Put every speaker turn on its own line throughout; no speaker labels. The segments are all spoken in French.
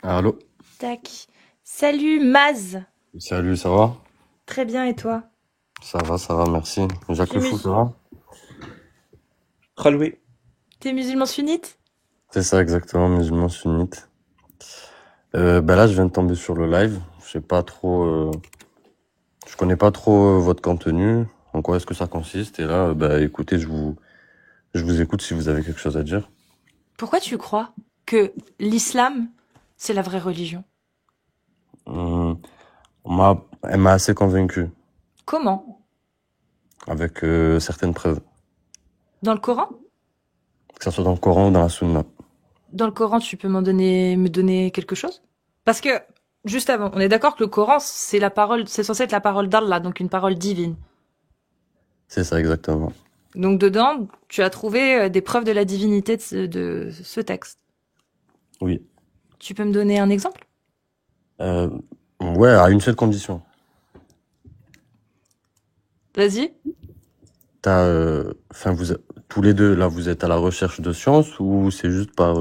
Allô?
Tac. Salut Maz.
Salut, ça va?
Très bien et toi?
Ça va, merci. Jacques
Tu es,
Le Fou,
mus-
ça va?
Khalwi.
T'es musulman sunnite?
C'est ça, exactement, musulman sunnite. Là, je viens de tomber sur le live. Je sais pas trop, je connais pas trop votre contenu. En quoi est-ce que ça consiste? Et là, écoutez, je vous écoute si vous avez quelque chose à dire.
Pourquoi tu crois que l'islam, c'est la vraie religion?
Hum, elle m'a assez convaincu
Comment?
avec certaines preuves,
Dans le Coran?
que ça soit dans le Coran ou dans la Sunna.
Dans le Coran, tu peux me donner quelque chose? Parce que, juste avant, on est d'accord que le Coran, c'est la parole, c'est censé être la parole d'Allah, donc une parole divine.
C'est ça, exactement.
Donc dedans, tu as trouvé des preuves de la divinité de ce texte.
Oui.
Tu peux me donner un exemple?
Euh, ouais, à une seule condition.
Vas-y.
Enfin, tous les deux, là, vous êtes à la recherche de science ou c'est juste par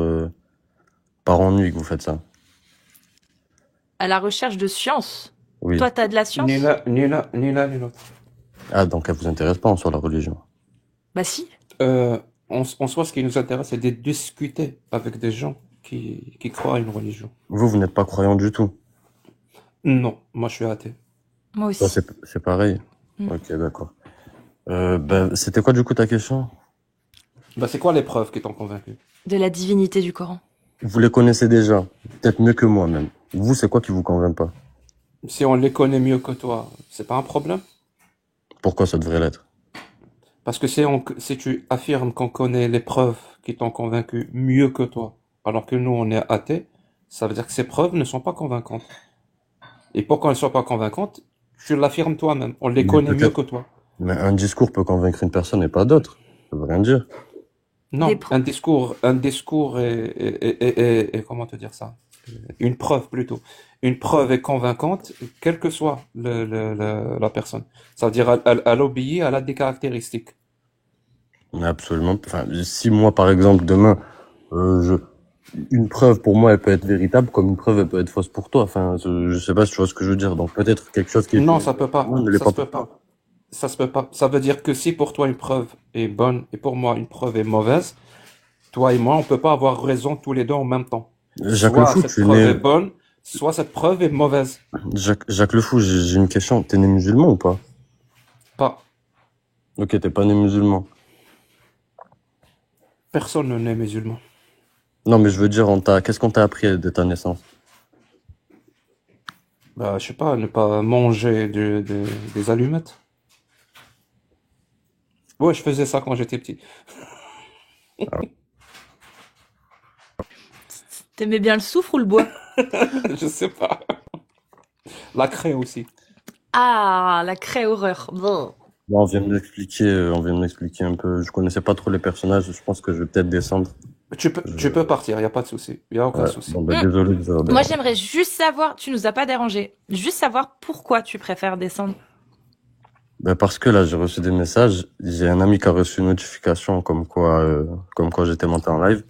ennui que vous faites ça?
À la recherche de science.
Oui.
Toi, t'as de la
Ni
science?
l'un, ni l'un, ni l'un, ni l'autre.
Ah, donc elle vous intéresse pas en soi, la religion.
Bah si.
En soi, ce qui nous intéresse, c'est de discuter avec des gens qui croient à une religion.
Vous n'êtes pas croyant du tout.
Non, moi je suis athée.
Moi
Toi,
aussi.
c'est pareil.
Mm.
Ok, d'accord. C'était quoi du coup ta question?
Bah, c'est quoi les preuves qui t'ont convaincu?
De la divinité du Coran.
Vous les connaissez déjà, peut-être mieux que moi même. Vous, c'est quoi qui vous convainc pas?
Si on les connaît mieux que toi, c'est pas un problème?
Pourquoi ça devrait l'être?
Parce que si tu affirmes qu'on connaît les preuves qui t'ont convaincu mieux que toi, alors que nous on est athées, ça veut dire que ces preuves ne sont pas convaincantes. Et pour qu'elles ne soient pas convaincantes, tu l'affirmes toi-même. On les
Mais
connaît mieux
peut-être,
que toi.
mais un discours peut convaincre une personne et pas d'autres. Ça veut rien dire.
Des
Non,
pro-
un discours est- comment te dire ça? Une preuve plutôt. Une preuve est convaincante, quelle que soit la personne. Ça veut dire elle obéit, elle a des caractéristiques.
Mais absolument. Enfin, si moi, par exemple, demain, euh, je, une preuve pour moi, elle peut être véritable, comme une preuve, elle peut être fausse pour toi. Enfin, je sais pas si tu vois ce que je veux dire. Donc peut-être quelque chose qui est
Non,
faux
ça peut
pour moi
pas.
ne l'est
Ça
pas
se
pour
peut
toi.
pas. Ça se peut pas. Ça veut dire que si pour toi une preuve est bonne et pour moi une preuve est mauvaise, toi et moi, on peut pas avoir raison tous les deux en même temps.
Jacques Le
Soit
Fou,
cette
tu es
preuve
né.
est bonne, soit cette preuve est mauvaise.
Jacques Le Fou, j'ai une question. T'es né musulman ou pas?
Pas.
Ok, t'es pas né musulman.
Personne n'est musulman.
Non, mais je veux dire, qu'est-ce qu'on t'a appris de ta naissance?
Bah, je sais pas, ne pas manger des allumettes. Ouais, je faisais ça quand j'étais petit.
Ah,
T'aimais bien le soufre ou le bois?
Je sais pas. La craie aussi.
Ah, la craie horreur. Brr.
bon, on vient de m'expliquer un peu. Je connaissais pas trop les personnages. Je pense que je vais peut-être descendre.
Tu peux
Je-
partir, y a pas de souci. Y a aucun
Ouais.
souci.
Bon,
Hmm.
désolé de vous avoir
Moi,
dérangé.
j'aimerais juste savoir, tu nous as pas dérangé, juste savoir pourquoi tu préfères descendre.
Parce que là, j'ai reçu des messages. J'ai un ami qui a reçu une notification comme quoi j'étais monté en live.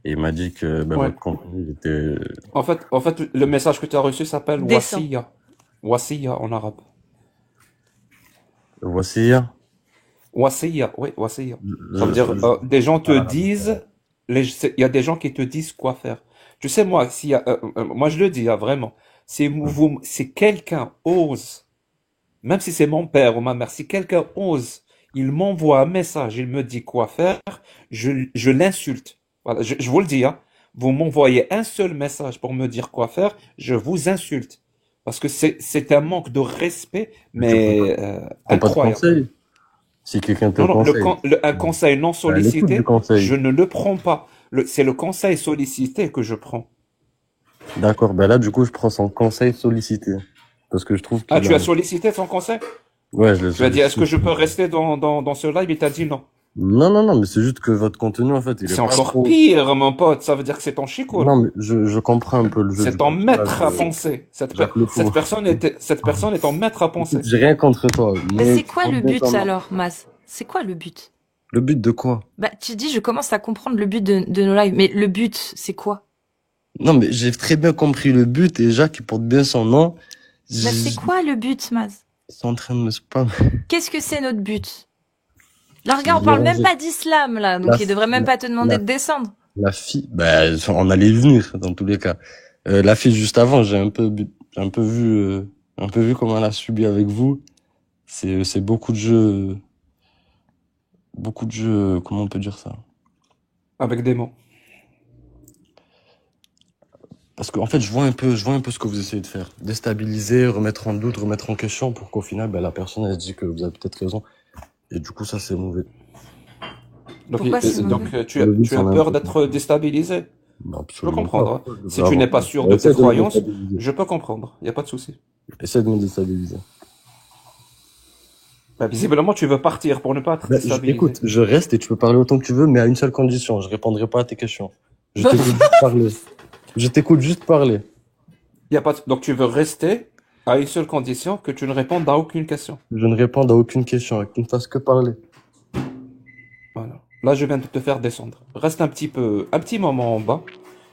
Et il m'a dit que
Ouais.
votre contenu il était
En fait, le message que tu as reçu s'appelle
Descends.
wasiya. Wasiya en arabe.
voici hier.
Wasiya, oui, wasiya. Ça veut dire,
Je
des gens te
parle arabe.
disent, il y a des gens qui te disent quoi faire. Tu sais, moi, moi je le dis, hein, vraiment. Si quelqu'un ose, même si c'est mon père ou ma mère, si quelqu'un ose, il m'envoie un message, il me dit quoi faire, je l'insulte. Voilà, je vous le dis, hein. Vous m'envoyez un seul message pour me dire quoi faire, je vous insulte. Parce que c'est un manque de respect,
Mais tu
mais
prends pas de
incroyable.
conseils. Si quelqu'un te
Non, non,
conseille,
un conseil non
à l'écoute du
sollicité,
conseil.
je ne le prends pas. C'est le conseil sollicité que je prends.
D'accord, là, du coup, je prends son conseil sollicité. Parce que je trouve
Ah,
qu'il
tu
a...
as sollicité son conseil?
Ouais, je l'ai
Tu as dit, est-ce que
sollicité.
je peux rester dans ce live? Il t'a dit non.
Non, non, non, mais c'est juste que votre contenu, en fait, il est
C'est
pas
encore
trop...
pire, mon pote. Ça veut dire que c'est ton chicoule.
Non, mais je comprends un peu le jeu
C'est
du
ton
personnage
maître à
de
penser.
Jacques Le Fou.
Cette personne est ton maître à
Écoute,
penser.
j'ai rien contre toi,
Mais
mais
c'est
tu
quoi
prends
le
bien ta
but
marque.
alors, Maz? C'est quoi le but?
Le but de quoi?
Bah, tu dis, je commence à comprendre le but de nos lives, mais le but, c'est quoi?
Non, mais j'ai très bien compris le but et Jacques, il porte bien son nom.
Bah, c'est
Ils
quoi le but, Maz?
sont en train de me spam.
Qu'est-ce que c'est notre but? Là,
C'est de
regarde, on parle même
déranger.
pas d'islam, là,
La,
donc il devrait même
la,
pas te demander
la,
de descendre.
la fille, bah, on allait y venir dans tous les cas. La fille juste avant, j'ai un peu vu comment elle a subi avec vous. C'est beaucoup de jeux, comment on peut dire ça?
avec des mots.
Parce qu'en fait, je vois un peu ce que vous essayez de faire. Déstabiliser, remettre en doute, remettre en question pour qu'au final, bah, la personne, elle se dit que vous avez peut-être raison. Et du coup, ça, c'est mauvais.
Donc,
Pourquoi c'est mauvais?
Le but,
tu as
c'en est un
peur
peu.
d'être déstabilisé.
Bah,
Je peux
absolument pas.
comprendre, hein.
Pourquoi je
Si
devrais
tu
avoir
n'es pas
peur?
sûr
Bah,
de tes
essaie de me
croyances,
déstabiliser.
je peux comprendre. Il n'y a pas de souci.
Essaie de me déstabiliser.
Bah, visiblement, tu veux partir pour ne pas être
Bah,
déstabilisé.
écoute, je reste et tu peux parler autant que tu veux, mais à une seule condition. Je répondrai pas à tes questions. Je t'écoute juste parler. Je t'écoute juste parler.
Il y a pas de- Donc, tu veux rester à une seule condition, que tu ne répondes à aucune question.
Je ne réponds à aucune question, et que tu ne fasses que parler.
Voilà. Là, je viens de te faire descendre. Reste un petit moment en bas.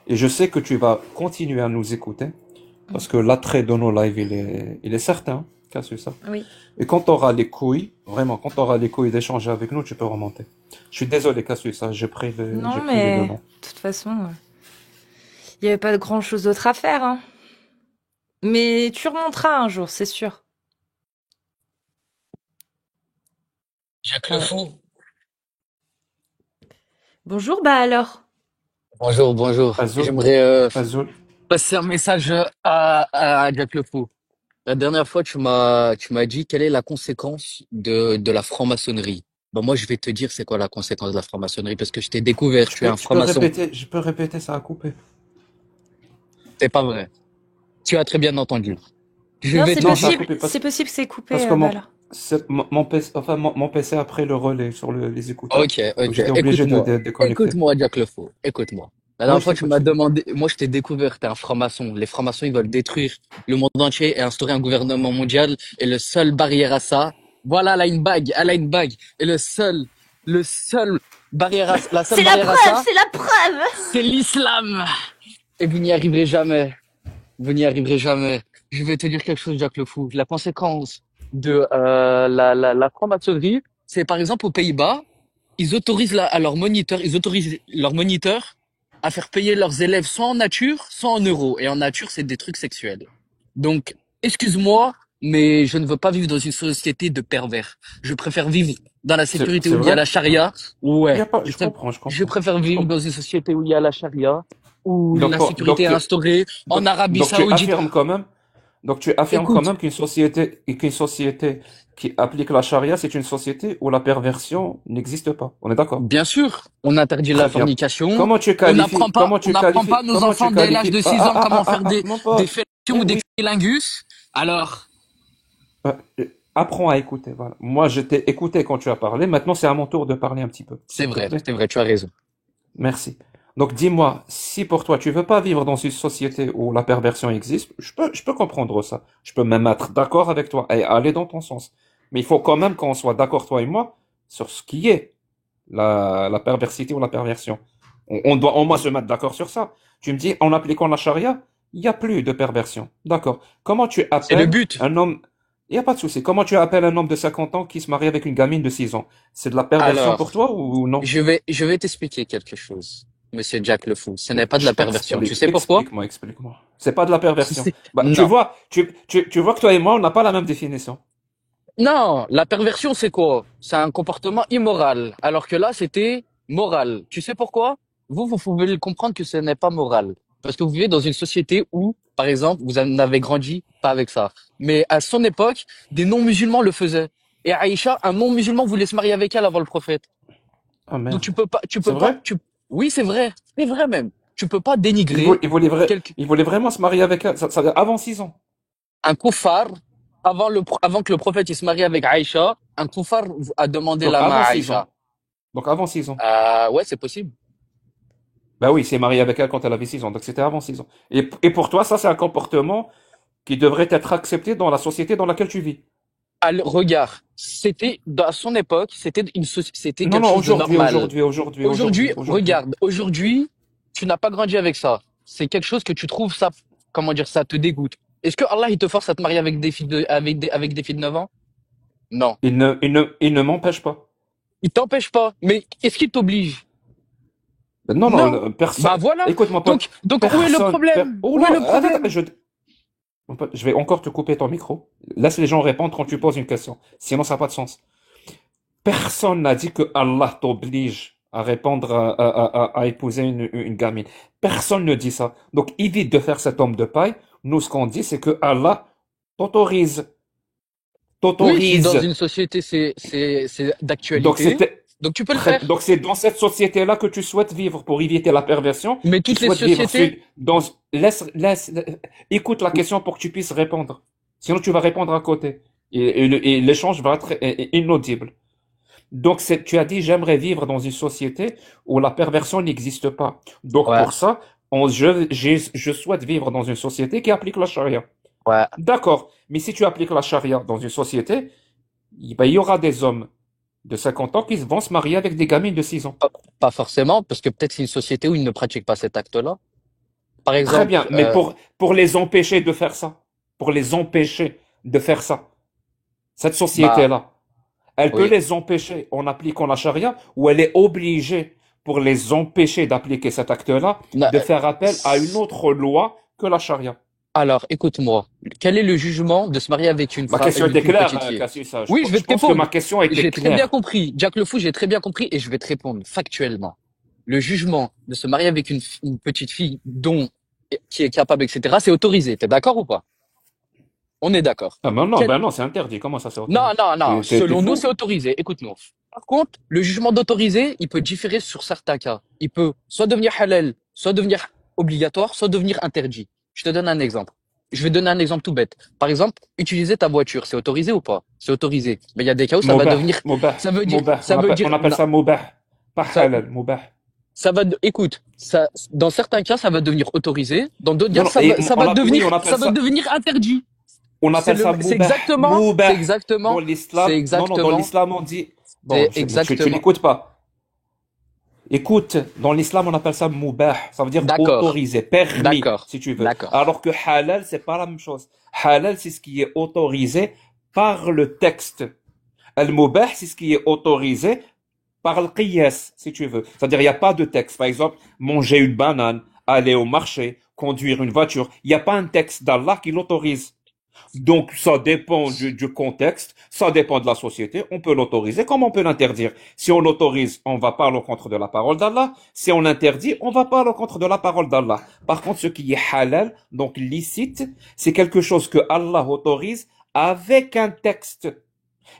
Et je sais que tu vas continuer à nous écouter. Parce que l'attrait de nos lives, il est certain. Casse ça.
Oui.
Et quand tu auras les couilles, vraiment, quand tu auras les couilles d'échanger avec nous, tu peux remonter. Je suis désolé, Cassius, ça, j'ai
Non,
pris les
mais
devants.
de toute façon, il y avait pas grand-chose d'autre à faire, hein. Mais tu remonteras un jour, c'est sûr.
Jacques Le
Euh,
Fou.
bonjour, bah alors.
Bonjour, bonjour.
Azul,
J'aimerais
Azul,
passer un message à Jacques Le Fou. La dernière fois, tu m'as dit quelle est la conséquence de la franc-maçonnerie. Bon, moi, je vais te dire c'est quoi la conséquence de la franc-maçonnerie parce que je t'ai découvert, tu es un franc-maçon.
je peux répéter, ça a coupé.
C'est pas vrai. Tu as très bien entendu. Je
Non,
vais te
Non, ça a
dire,
coupé
c'est possible que c'est
parce
coupé,
que
bah alors.
mon PC, enfin, mon PC a pris le relais sur les écouteurs.
ok,
Donc
ok.
j'étais obligé de
Écoute-moi.
déconnecter.
Écoute-moi, Jack Le Faux. Écoute-moi. La
Oui,
dernière
je
fois, tu
t'écoute,
m'as
je t'écoute.
demandé, moi, je t'ai découvert, t'es un franc-maçon. Les francs-maçons, ils veulent détruire le monde entier et instaurer un gouvernement mondial. Et le seul barrière à ça, voilà, elle a une bague, elle a une bague. Et le seul la seule
C'est la
barrière à
preuve,
ça,
c'est la preuve!
c'est l'islam. Et vous n'y arriverez jamais. Vous n'y arriverez jamais. Je vais te dire quelque chose, Jack Le Fou. La conséquence de la franc-maçonnerie, c'est par exemple aux Pays-Bas, ils autorisent leurs moniteurs à faire payer leurs élèves soit en nature, soit en euros. Et en nature, c'est des trucs sexuels. Donc, excuse-moi, mais je ne veux pas vivre dans une société de pervers. Je préfère vivre dans la sécurité
C'est
où il y a
vrai?
la charia.
Il y a
Ouais,
pas, je comprends, je
je
comprends.
préfère
Je
vivre
comprends.
dans une société où il y a la charia, où la sécurité est
Donc,
instaurée en Arabie
tu
Saoudite.
affirmes quand même, donc tu affirmes quand
Écoute,
même qu'une société qui applique la charia, c'est une société où la perversion n'existe pas. On est d'accord?
bien sûr, on interdit la
Très bien.
fornication. On n'apprend pas à nos
comment
enfants
tu
dès l'âge
qualifies,
de 6 ans comment faire
mon
des
pote.
fellations
Eh
ou des
oui,
cunnilingus. Alors,
euh, apprends à écouter, voilà. Moi, je t'ai écouté quand tu as parlé. Maintenant, c'est à mon tour de parler un petit peu. S'il te plaît.
c'est vrai, tu as raison.
Merci. Donc, dis-moi, si pour toi, tu veux pas vivre dans une société où la perversion existe, je peux comprendre ça. Je peux même être d'accord avec toi et aller dans ton sens. Mais il faut quand même qu'on soit d'accord, toi et moi, sur ce qui est la perversité ou la perversion. On doit au moins se mettre d'accord sur ça. Tu me dis, en appliquant la charia, il n'y a plus de perversion. D'accord. Comment tu
C'est le
appelles
but.
un homme, il n'y a pas de souci. Comment tu appelles un homme de 50 ans qui se marie avec une gamine de 6 ans? C'est de la perversion pour
Alors,
toi ou non?
je vais t'expliquer quelque chose, Monsieur Jack Le Fou. Ce n'est pas de
Je
la
t'explique.
perversion. Tu sais pourquoi?
Explique-moi. C'est pas de la perversion. Bah, tu
Non.
vois, tu vois que toi et moi, on n'a pas la même définition.
Non, la perversion, c'est quoi? C'est un comportement immoral. Alors que là, c'était moral. Tu sais pourquoi? Vous pouvez le comprendre que ce n'est pas moral. Parce que vous vivez dans une société où, par exemple, vous en avez grandi pas avec ça. Mais à son époque, des non-musulmans le faisaient. Et Aïcha, un non-musulman voulait se marier avec elle avant le prophète.
Ah
Donc
merde.
tu
C'est
peux pas,
vrai?
oui, c'est vrai même. Tu peux pas dénigrer quelque,
Il voulait vraiment se marier avec elle. Avant 6 ans.
un koufar avant que le prophète il se marie avec Aïcha, un koufar a demandé
Donc
la main
avant
à
6 ans.
Aïcha.
Donc avant 6 ans.
Ouais, c'est possible.
Bah oui, il s'est marié avec elle quand elle avait 6 ans. Donc c'était avant 6 ans. Et pour toi, ça, c'est un comportement qui devrait être accepté dans la société dans laquelle tu vis.
Regarde, à son époque, c'était
Non,
quelque
non,
chose de normal. Aujourd'hui,
aujourd'hui.
regarde, aujourd'hui, tu n'as pas grandi avec ça. c'est quelque chose que tu trouves ça, comment dire, ça te dégoûte. Est-ce que Allah, il te force à te marier avec des filles avec des filles de 9 ans? Non.
Il ne m'empêche pas.
Il t'empêche pas. Mais est-ce qu'il t'oblige?
Non, non,
Non. Bah
personne.
voilà.
Écoute, mon pote,
Donc où est le
personne.
problème?
Oh
Où est
non,
le
arrête,
problème?
mon pote, je vais encore te couper ton micro. Laisse les gens répondre quand tu poses une question. Sinon, ça n'a pas de sens. Personne n'a dit que Allah t'oblige à répondre à épouser une gamine. Personne ne dit ça. Donc, évite de faire cet homme de paille. Nous, ce qu'on dit, c'est que Allah t'autorise.
Oui, si dans
T'autorise.
une société c'est
Donc,
d'actualité,
c'était
donc tu peux le faire.
donc, c'est dans cette société-là que tu souhaites vivre pour éviter la perversion.
Mais
Tu
toutes les
souhaites vivre
sociétés,
dans, écoute la question pour que tu puisses répondre. Sinon, tu vas répondre à côté. Et l'échange va être inaudible. Donc, tu as dit, j'aimerais vivre dans une société où la perversion n'existe pas. Donc,
ouais,
pour ça, je souhaite vivre dans une société qui applique la charia.
ouais,
D'accord. Mais si tu appliques la charia dans une société, ben, il y aura des hommes de 50 ans qui vont se marier avec des gamines de 6 ans.
pas forcément, parce que peut-être c'est une société où ils ne pratiquent pas cet acte-là. Par
Très bien.
exemple,
Mais pour les empêcher de faire ça, pour les empêcher de faire ça, cette
bah
société-là, elle peut
oui.
les empêcher en appliquant la charia ou elle est obligée pour les empêcher d'appliquer cet acte-là
Na-
de faire appel à une
s-
autre loi que la charia.
Alors, écoute-moi. Quel est le jugement de se marier avec
Ma question était
avec une
claire,
petite fille?
Cassius.
Oui, je vais
Je
te
pense que
répondre.
ma question était
J'ai très bien
claire.
compris. Jack le Fou, j'ai très bien compris et je vais te répondre factuellement. Le jugement de se marier avec une petite fille qui est capable, etc., c'est autorisé. T'es d'accord ou pas? On est d'accord.
Ah
Quel-
ben non, c'est interdit. Comment ça c'est
Non,
autorisé?
non, non.
T'es
Selon nous,
fou?
c'est autorisé. Écoute-nous. Par contre, le jugement d'autorisé, il peut différer sur certains cas. Il peut soit devenir halal, soit devenir obligatoire, soit devenir interdit. Je te donne un exemple. Je vais donner un exemple tout bête. Par exemple, utiliser ta voiture, c'est autorisé ou pas? C'est autorisé. Mais il y a des cas où ça va
Mubah,
devenir,
mubah, mubah.
ça veut dire,
On appelle
non,
ça mubah, pas
ça,
halal, mubah.
écoute, dans certains cas, ça va devenir autorisé. Dans d'autres cas,
Non, non, et oui,
ça va devenir interdit.
on appelle ça
C'est
mubah,
exactement,
mubah. Dans
c'est
l'islam, non, non, dans
exactement,
l'islam, on dit, bon,
c'est
tu
exactement.
n'écoutes pas. Écoute, dans l'islam, on appelle ça mubah. Ça veut dire
D'accord,
autorisé, permis,
d'accord,
si tu veux.
d'accord.
Alors que halal, c'est pas la même chose. Halal, c'est ce qui est autorisé par le texte. Al-mubah, c'est ce qui est autorisé par le qiyas, si tu veux. C'est-à-dire, il n'y a pas de texte. Par exemple, manger une banane, aller au marché, conduire une voiture. Il n'y a pas un texte d'Allah qui l'autorise. Donc, ça dépend du contexte, ça dépend de la société. On peut l'autoriser comme on peut l'interdire. Si on l'autorise, on va pas à l'encontre de la parole d'Allah. Si on interdit, on va pas à l'encontre de la parole d'Allah. Par contre, ce qui est halal, donc licite, c'est quelque chose que Allah autorise avec un texte.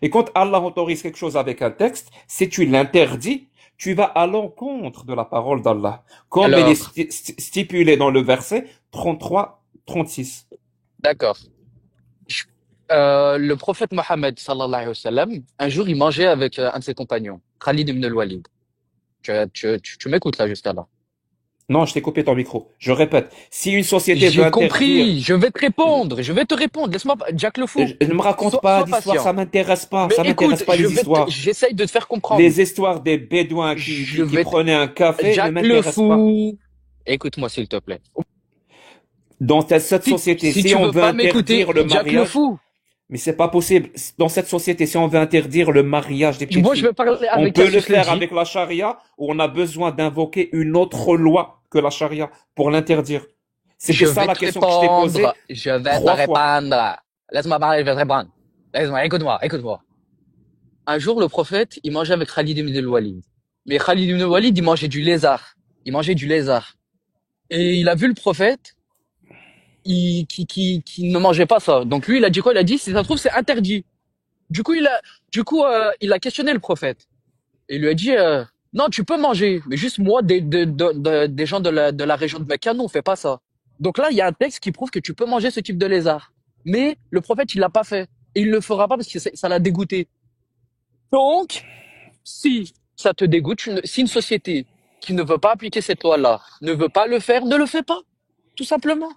Et quand Allah autorise quelque chose avec un texte, si tu l'interdis, tu vas à l'encontre de la parole d'Allah. Comme elle est
Alors,
stipulée dans le verset 33-36.
d'accord. Je- le prophète Mohammed, sallallahu alayhi wa sallam, un jour, il mangeait avec un de ses compagnons, Khalid ibn al-Walid. Tu m'écoutes là jusqu'à là.
Non, je t'ai coupé ton micro. Je répète, si une société veut
J'ai
interdire,
compris, je vais te répondre. Laisse-moi, Jack le Fou,
ne me raconte pas
sois
d'histoire,
patient.
ça
Mais
m'intéresse
écoute,
pas les histoires.
j'essaye de te faire comprendre.
Les histoires des Bédouins
Je
qui
vais,
prenaient un café ne
Jack le
m'intéressent pas.
Fou, écoute-moi s'il te plaît.
Dans cette société,
Si
si
tu
on
veux
veut
pas m'écouter,
interdire le
Jack le
mariage,
Fou,
mais c'est pas possible. Dans cette société, si on veut interdire le mariage des petites
moi je
filles,
vais parler
on
avec
peut le
Cassius le
faire
dit.
avec la charia ou on a besoin d'invoquer une autre loi que la charia pour l'interdire. C'était
Je
ça
vais
la
te
question que je t'ai posée
répondre. Je vais te
3 fois.
répondre. Laisse-moi parler, je vais te répondre. Laisse-moi, écoute-moi, écoute-moi. Un jour, le prophète, il mangeait avec Khalid ibn al-Walid. Mais Khalid ibn al-Walid, il mangeait du lézard. Il mangeait du lézard. Et il a vu le prophète, qui ne mangeait pas ça. Donc lui, il a dit quoi? Il a dit, si ça se trouve, c'est interdit. Il a questionné le prophète. Et il lui a dit, non, tu peux manger, mais juste moi, des gens de la région de Mecca, non, on fait pas ça. Donc là, il y a un texte qui prouve que tu peux manger ce type de lézard. Mais le prophète, il l'a pas fait. Et il le fera pas parce que ça l'a dégoûté. Donc, si ça te dégoûte, si une société qui ne veut pas appliquer cette loi-là ne veut pas le faire, ne le fait pas. Tout simplement.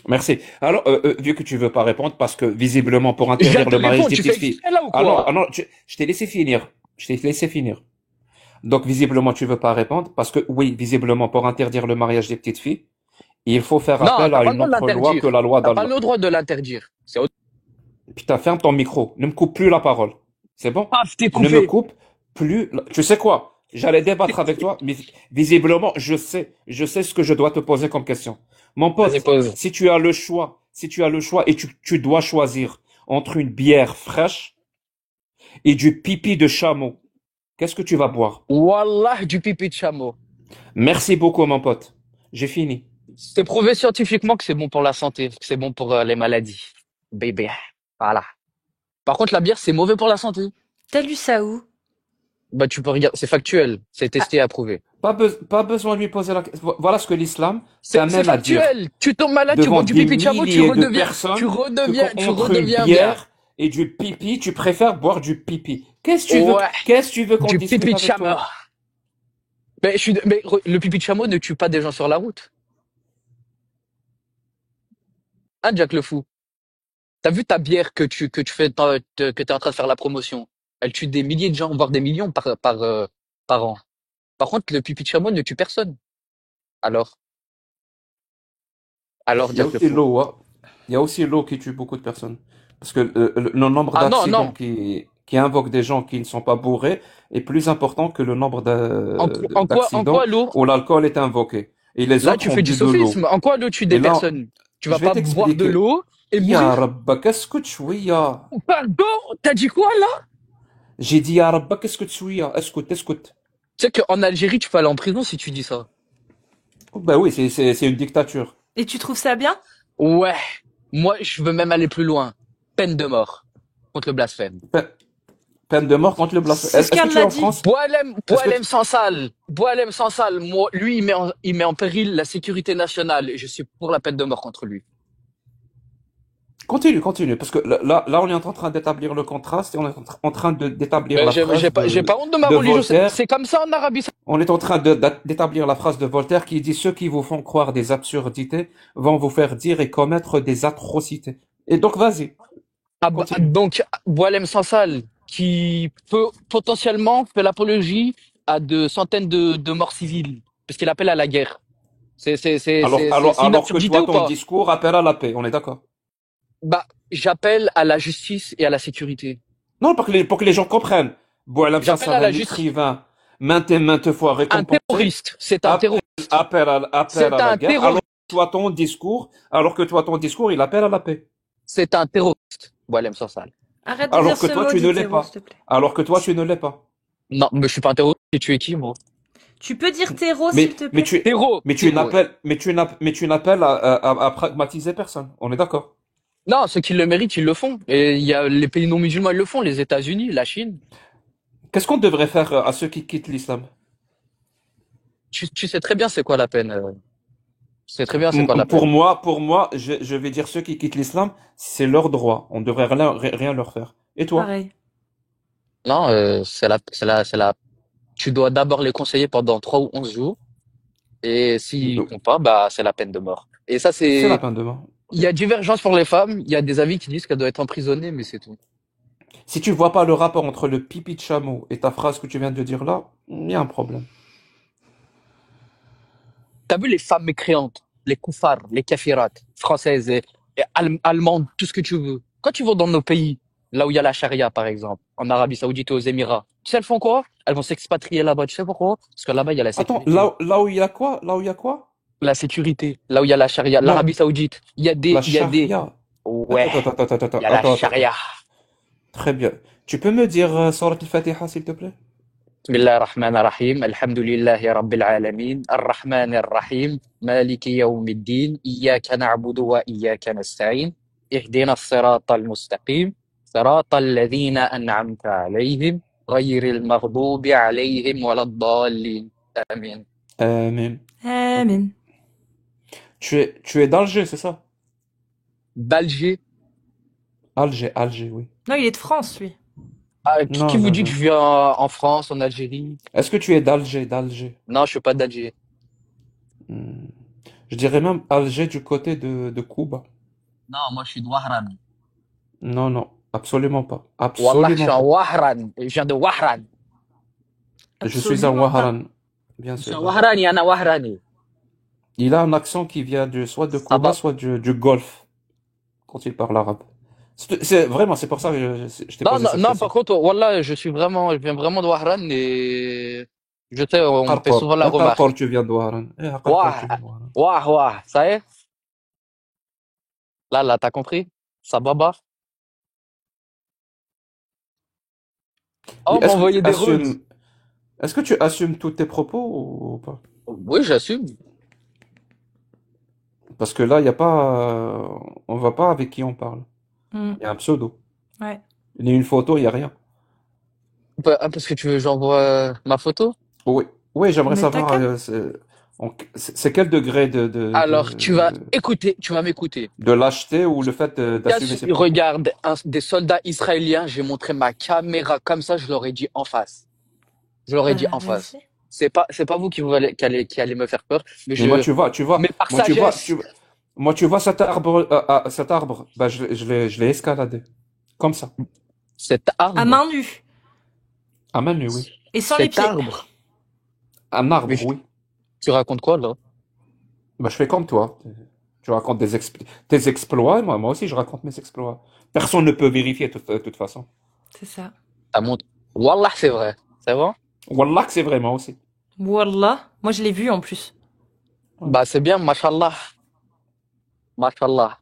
Merci. Alors, vu que tu veux pas répondre, parce que visiblement pour
Je viens
interdire
de te
le mariage
répondre,
des
tu fais
petites filles.
exprès là ou
Ah non,
quoi?
je t'ai laissé finir. Je t'ai laissé finir. Donc, visiblement, tu veux pas répondre parce que, oui, visiblement, pour interdire le mariage des petites filles, il faut faire
Non,
appel
t'as
à
pas le
une
droit de
autre loi que
l'interdire.
la loi
T'as pas
d'Allah.
le droit de l'interdire. C'est autre.
Putain, ferme ton micro. Ne me coupe plus la parole. C'est bon?
Paf, t'es
Ne me
coupé.
coupe plus. Tu sais quoi? J'allais débattre avec toi, mais visiblement, je sais ce que je dois te poser comme question. Mon
Vas-y,
pote,
pose.
si tu as le choix et tu dois choisir entre une bière fraîche et du pipi de chameau, qu'est-ce que tu vas boire?
Wallah, du pipi de chameau.
Merci beaucoup, mon pote. J'ai fini.
C'est prouvé scientifiquement que c'est bon pour la santé, que c'est bon pour les maladies. Bébé. Voilà. Par contre, la bière, c'est mauvais pour la santé.
T'as lu ça où?
Bah, tu peux regarder, c'est factuel, c'est
Ah,
testé et approuvé.
Pas besoin de lui poser la question. Voilà ce que l'islam
C'est
t'amène à dire
factuel. Tu tombes malade, tu bois
devant
du
des
pipi de chameau,
milliers de personnes que
tu
entre une
redeviens bien.
bière et du pipi, tu préfères boire du pipi.
Ouais,
Qu'est-ce que tu veux qu'on
du
discute
pipi de
avec
chameau.
toi?
Le pipi de chameau ne tue pas des gens sur la route. Hein, Jack le fou? T'as vu ta bière que tu fais, que t'es en train de faire la promotion? Elle tue des milliers de gens, voire des millions par an. Par contre, le pipi de chameau ne tue personne. Alors, alors,
Il y a
Jack le
aussi
fou.
l'eau, hein. Il y a aussi l'eau qui tue beaucoup de personnes. Parce que le nombre
Ah non,
d'accidents
non.
qui invoquent des gens qui ne sont pas bourrés est plus important que le nombre
En
d'accidents
quoi l'eau?
où l'alcool est invoqué. Et les
Là,
autres
tu
ont
fais du
bu de l'eau.
sophisme. En quoi l'eau tue
Et
des
là,
personnes? Tu vas
je vais
pas boire de
t'expliquer.
l'eau et
Ya
mourir?
Rabba, qu'est-ce que tu es, ya?
Pardon? T'as dit quoi là?
J'ai dit Ya Rabba, qu'est-ce que tu es, ya? Écoute, écoute.
Tu sais qu'en Algérie, tu peux aller en prison si tu dis ça.
Oh, bah oui, c'est une dictature.
et tu trouves ça bien?
Ouais. Moi, je veux même aller plus loin. Peine de mort contre le blasphème.
Pe- Peine de mort contre le blasphème.
C'est ce
Est-ce que tu es
qu'Allah
en
dit.
France? Est-ce que
Boalem sans sale. Boalem sans sale. Moi, lui, il met en péril la sécurité nationale et je suis pour la peine de mort contre lui.
Continue, continue, parce que là, on est en train d'établir le contraste et on est en train d'établir
Mais
la phrase
j'ai pas honte de ma
de
religion.
Voltaire.
C'est comme ça en Arabie Saoudite.
On est en train d'établir la phrase de Voltaire qui dit ceux qui vous font croire des absurdités vont vous faire dire et commettre des atrocités. Et donc, vas-y, continue.
Donc, Boalem sans sale, qui peut potentiellement faire l'apologie à de centaines de morts civiles, parce qu'il appelle à la guerre. C'est une
Alors que
absurdité
toi,
ou
ton
pas?
discours appelle à la paix, on est d'accord?
Bah, j'appelle à la justice et à la sécurité.
Non, pour que les gens comprennent. Boualem
J'appelle
Sansal,
à
un
la justice.
écrivain maintes et maintes fois
Un
récompensé,
terroriste. C'est un
appelle,
terroriste.
appelle
C'est
à la
un
guerre,
terroriste.
alors que toi, ton discours, il appelle à la paix.
C'est un terroriste. Boalem Sansal.
Arrête de dire
Alors que
ce
toi,
mot,
tu ne l'es
Ditero,
pas.
s'il te plaît.
Alors que toi, tu ne l'es pas.
Non, mais je suis pas un terroriste. Et tu es qui, moi?
Tu peux dire Tero,
Mais,
s'il te
mais
plaît?
tu,
Terreau.
mais tu
Terreau.
n'appelles, mais tu n'appelles à pragmatiser personne. On est d'accord.
Non, ceux qui le méritent, ils le font. Et il y a les pays non musulmans, ils le font. Les États-Unis, la Chine.
Qu'est-ce qu'on devrait faire à ceux qui quittent l'islam?
Tu sais très bien c'est quoi la peine. Tu sais très bien c'est quoi la peine.
Pour moi, je vais dire ceux qui quittent l'islam, c'est leur droit. On devrait rien leur faire. Et toi?
Pareil.
Non, c'est la. Tu dois d'abord les conseiller pendant 3 ou 11 jours. Et s'ils font pas, bah, c'est la peine de mort. Et ça,
C'est la
c'est,
peine de mort.
il
Ok.
y a divergence pour les femmes. Il y a des avis qui disent qu'elles doivent être emprisonnées, mais c'est tout.
Si tu vois pas le rapport entre le pipi de chameau et ta phrase que tu viens de dire là, il y a un problème.
T'as vu les femmes mécréantes, les koufars, les kafirates, françaises et allemandes, tout ce que tu veux. Quand tu vas dans nos pays, là où il y a la charia, par exemple, en Arabie Saoudite et aux Émirats, tu sais, elles font quoi? Elles vont s'expatrier là-bas. Tu sais pourquoi? Parce que là-bas, il y a la
Attends,
sécurité.
là où il y a quoi? Là où il y a quoi?
La sécurité, là où il y a la charia,
Non,
l'Arabie Saoudite,
la
il y a des,
charia.
ouais, il y a la
Attends.
charia.
Très bien. Tu peux me dire Surat al-Fatiha, s'il te plaît?
بسم الله الرحمن الرحيم الحمد لله رب العالمين الرحمن الرحيم مالك يوم الدين إياك نعبد وإياك نستعين اهدنا الصراط المستقيم صراط الذين أنعمت عليهم غير المغضوب عليهم ولا الضالين آمين.
Amen. Ok.
Amen.
Tu es d'Alger, c'est ça?
D'Alger.
Alger, oui.
Non, il est de France, lui.
Ah, qui
Non,
vous
non,
dit que
non.
je vis en France, en Algérie?
Est-ce que tu es d'Alger?
Non, je suis pas d'Alger.
Hmm. Je dirais même Alger du côté de Cuba.
Non, moi je suis de Wahran.
Non, non, absolument pas.
Wallah, je suis
Absolument
en
pas.
Wahran. Je viens de Wahran.
Je suis un
Absolument pas.
Waharan, bien
Je suis un
sûr.
Wahrani, un Wahrani.
Il a un accent qui vient soit de
Ça
Cuba,
va.
soit du Golfe, quand il parle arabe. Vraiment, c'est pour ça que je t'ai
Non,
posé
non,
cette
non, par
question.
contre, Wallah, je viens vraiment de Wahran et je sais, on me fait souvent la remarque.
Tu viens de Waharan. Tu viens
Ouah,
de Waharan.
ouah, ouah, ça y est? Là, t'as compris? Ça baba.
Et
Oh, on m'a envoyé des roses.
est-ce que tu assumes tous tes propos ou pas?
Oui, j'assume.
Parce que là, il y a pas, on voit pas avec qui on parle.
Hmm.
Il y a un pseudo.
Ouais.
Ni une photo, il y a rien.
Parce que tu veux que j'envoie ma photo?
Oui, oui, j'aimerais
Mais t'as
savoir,
qu'à.
c'est quel degré
Alors, tu vas écouter, tu vas m'écouter.
de lâcheté ou le fait d'assumer ses propos.
Regarde, des soldats israéliens, j'ai montré ma caméra comme ça, je leur ai dit en face. Je leur ai dit
Bah,
en face.
vas-y.
C'est pas vous qui allez me faire peur,
Mais moi,
mais par
tu
sagesse,
vois, moi, tu vois cet arbre, bah, je l'ai escaladé. Comme ça.
cet
À
arbre,
main nue.
À main nue, oui.
Et sans les
cet
pieds.
arbre.
Un
Mais
arbre, oui.
tu racontes quoi, là?
Bah, je fais comme toi. Tu racontes tes exploits, et moi aussi, je raconte mes exploits. Personne ne peut vérifier de toute façon.
C'est ça.
Ça montre. Wallah, c'est vrai. C'est vrai?
Wallah que c'est vraiment aussi.
Wallah. Moi, je l'ai vu en plus.
Ouais.
Bah, c'est bien, mashallah. Mashallah.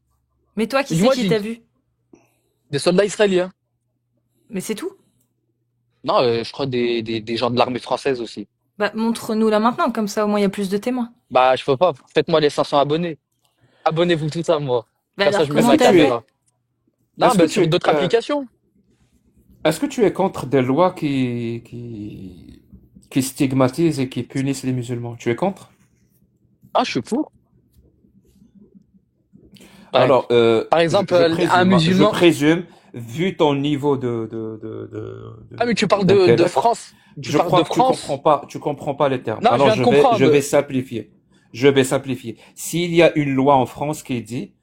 Mais toi, qui c'est
Dis-moi,
qui t'a vu?
des soldats israéliens.
Mais c'est tout.
Non, je crois des gens de l'armée française aussi.
Bah, montre-nous là maintenant, comme ça au moins il y a plus de témoins.
Bah, je peux pas. Faites-moi les 500 abonnés. Abonnez-vous tout ça, moi.
Bah
Comme ça,
alors,
je mets
comment
Est-ce que
ma
t'as
tu
fait?
es,
caméra. Non,
est-ce que
bah,
tu
sur
es,
d'autres applications.
est-ce que tu es contre des lois qui stigmatisent et qui punissent les musulmans? Tu es contre?
Ah, je suis pour. Par,
Alors,
par exemple, un
je
musulman.
présume, vu ton niveau
Ah, mais tu parles de
d'intellect,
France. Tu
je
parles
crois
de
que
France.
tu comprends pas les termes.
Non, je
Alors,
viens de
je
comprendre.
vais simplifier. Je vais simplifier. S'il y a une loi en France qui dit,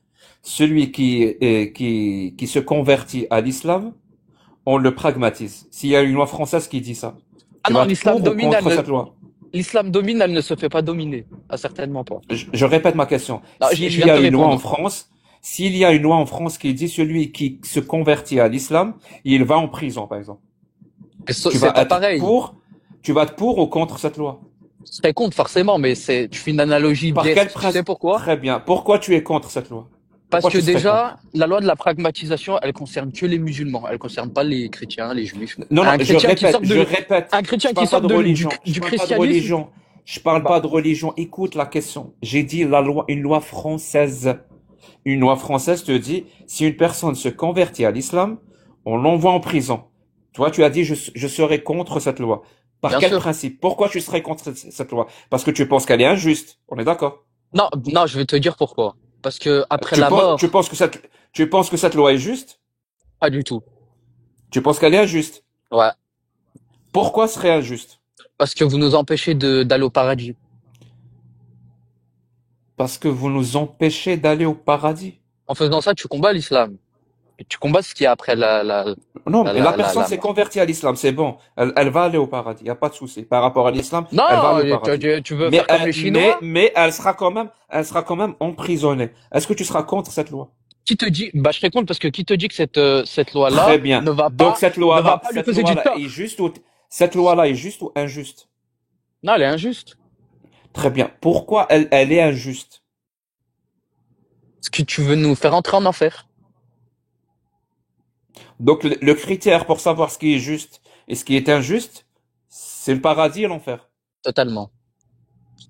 celui qui se convertit à l'islam, on le pragmatise. S'il y a une loi française qui dit ça,
Ah
tu
non,
vas être pour ou contre cette loi?
l'islam domine, elle ne se fait pas dominer. Ah, certainement pas.
Je répète ma question.
Non, je viens de te répondre.
S'il y a une loi en France qui dit celui qui se convertit à l'islam, il va en prison, par exemple.
Mais
Tu
c'est
vas
pas
être
pareil.
pour, tu vas être pour ou contre cette loi?
Je serais contre, forcément, mais tu fais une analogie
Par quel
biaisée. Tu sais
principe?
pourquoi?
Très bien. Pourquoi tu es contre cette loi?
Parce
Pourquoi
que
tu serais contre?
déjà, la loi de la pragmatisation, elle concerne que les musulmans. Elle concerne pas les chrétiens, les juifs.
Non, non,
Un chrétien qui sort
je
de,
répète.
un chrétien
Je
qui
parle pas
sort
de religion. Je
du
parle pas de
christianisme,
religion. Je parle
bah,
pas de religion. Écoute la question. J'ai dit une loi française. Une loi française te dit, si une personne se convertit à l'islam, on l'envoie en prison. Toi, tu as dit, je serai contre cette loi. Par
bien
quel
sûr.
principe? Pourquoi tu serais contre cette loi? Parce que tu penses qu'elle est injuste. On est d'accord?
Non, non, je vais te dire pourquoi. Parce que après la
Tu
mort,
penses tu penses que cette loi est juste?
pas du tout.
Tu penses qu'elle est injuste?
Ouais.
Pourquoi serait injuste?
Parce que vous nous empêchez d'aller au paradis.
Parce que vous nous empêchez d'aller au paradis.
En faisant ça, tu combats l'islam. Et tu combats ce qu'il y a après
Non, mais la personne
la
s'est
mort.
convertie à l'islam, c'est bon. Elle va aller au paradis, il n'y a pas de souci. Par rapport à l'islam, elle va
Non,
aller au paradis.
tu veux faire comme les Chinois?
Mais elle sera quand même emprisonnée. Est-ce que tu seras contre cette loi?
Qui te dit, bah, je serais contre parce que qui te dit que cette
Très
loi-là
bien. Donc
ne va pas lui causer du tort?
cette loi-là est juste ou injuste?
Non, elle est injuste.
Très bien. Pourquoi elle est injuste?
Parce que tu veux nous faire entrer en enfer.
Donc le critère pour savoir ce qui est juste et ce qui est injuste, c'est le paradis et l'enfer.
Totalement.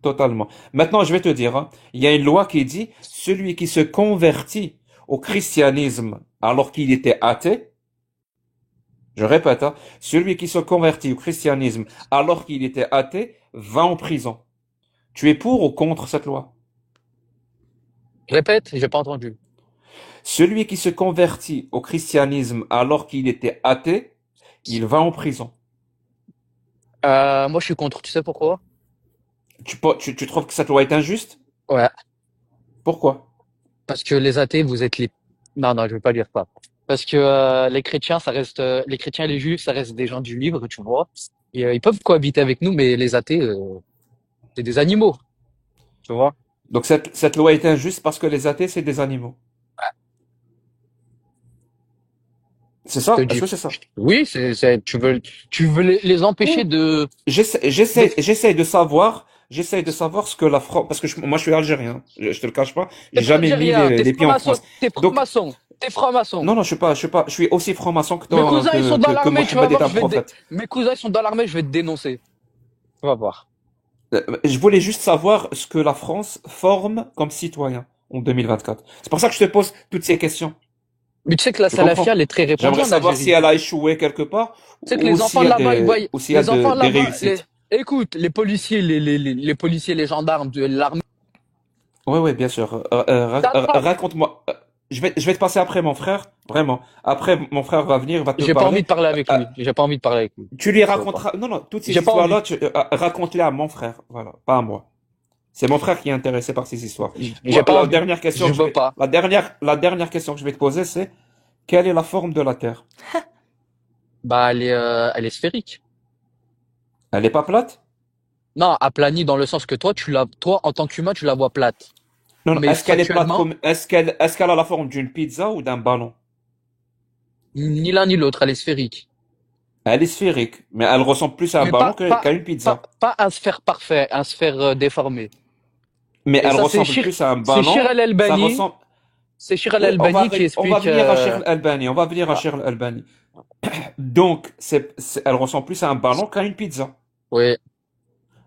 Totalement. Maintenant, je vais te dire, hein, il y a une loi qui dit, celui qui se convertit au christianisme alors qu'il était athée, je répète, hein, celui qui se convertit au christianisme alors qu'il était athée va en prison. Tu es pour ou contre cette loi?
Répète, j'ai pas entendu.
Celui qui se convertit au christianisme alors qu'il était athée, il va en prison.
Moi, je suis contre. Tu sais pourquoi?
Tu trouves que cette loi est injuste?
Ouais.
Pourquoi?
Parce que les athées, vous êtes les... Non, non, je vais pas dire ça. Parce que les chrétiens, ça reste... les chrétiens et les juifs, ça reste des gens du livre, tu vois. Et, ils peuvent cohabiter avec nous, mais les athées, c'est des animaux, tu vois.
Donc cette loi est injuste parce que les athées, c'est des animaux. C'est
Je te
ça? Est-ce
dis,
que c'est ça?
oui, tu veux les empêcher
Ouh.
de,
J'essaie de savoir ce que la France, parce que moi je suis algérien, je te le cache pas,
t'es
j'ai
pas
jamais mis
algérien,
les pieds en France.
t'es
Donc,
franc-maçon, t'es franc-maçon.
non, non, je suis aussi franc-maçon
Mes cousins, ils sont dans
que
l'armée, tu vas
Mohammed est
voir,
un prophète.
mes cousins, ils sont dans l'armée, je vais te dénoncer. Tu vas voir.
Je voulais juste savoir ce que la France forme comme citoyen en 2024. C'est pour ça que je te pose toutes ces questions.
Mais tu sais que la
Tu
salafia,
comprends?
elle est très répandue
J'aimerais
en
savoir si
Algérie.
elle a échoué quelque part
Tu sais que
ou
les enfants
s'il y a
là-bas, ils voient,
ou s'il y a
les enfants
des
là-bas,
réussites.
écoute, les policiers, les policiers, les gendarmes de l'armée,
Oui, oui, bien sûr.
t'attrapent.
Raconte-moi. Je vais te passer après mon frère, vraiment. Après, mon frère va venir, va te
J'ai pas envie
parler.
de parler avec
Euh,
lui. J'ai pas envie de parler avec lui.
tu lui
Tu vois pas.
raconteras. Non, non, toutes ces
J'ai pas envie.
histoires-là, raconte-les à mon frère. Voilà, pas à moi. C'est mon frère qui est intéressé par ces histoires.
J'ai pas
La
envie.
dernière question
Je veux pas.
la dernière question que je vais te poser, c'est quelle est la forme de la Terre?
Bah, elle est sphérique.
Elle est pas plate?
Non, aplanie dans le sens que toi, en tant qu'humain, tu la vois plate.
Non, non,
Mais
est-ce qu'elle est plate
factuellement,
comme, est-ce qu'elle a la forme d'une pizza ou d'un ballon?
ni l'un ni l'autre, elle est sphérique.
Elle est sphérique, mais elle ressemble plus à un
Mais
ballon qu'à une
pas,
pizza.
pas un sphère parfait, un sphère déformé.
Mais
Et
elle
ça,
ressemble plus à un
C'est Shir
ballon, ça
El-Albani.
ressemble.
C'est Shir
Oui,
El-Albani qui
on va
explique,
venir à Cheikh Albani, on va venir à
ah,
Cheikh Albani. Donc, elle ressemble plus à un ballon qu'à une pizza.
oui.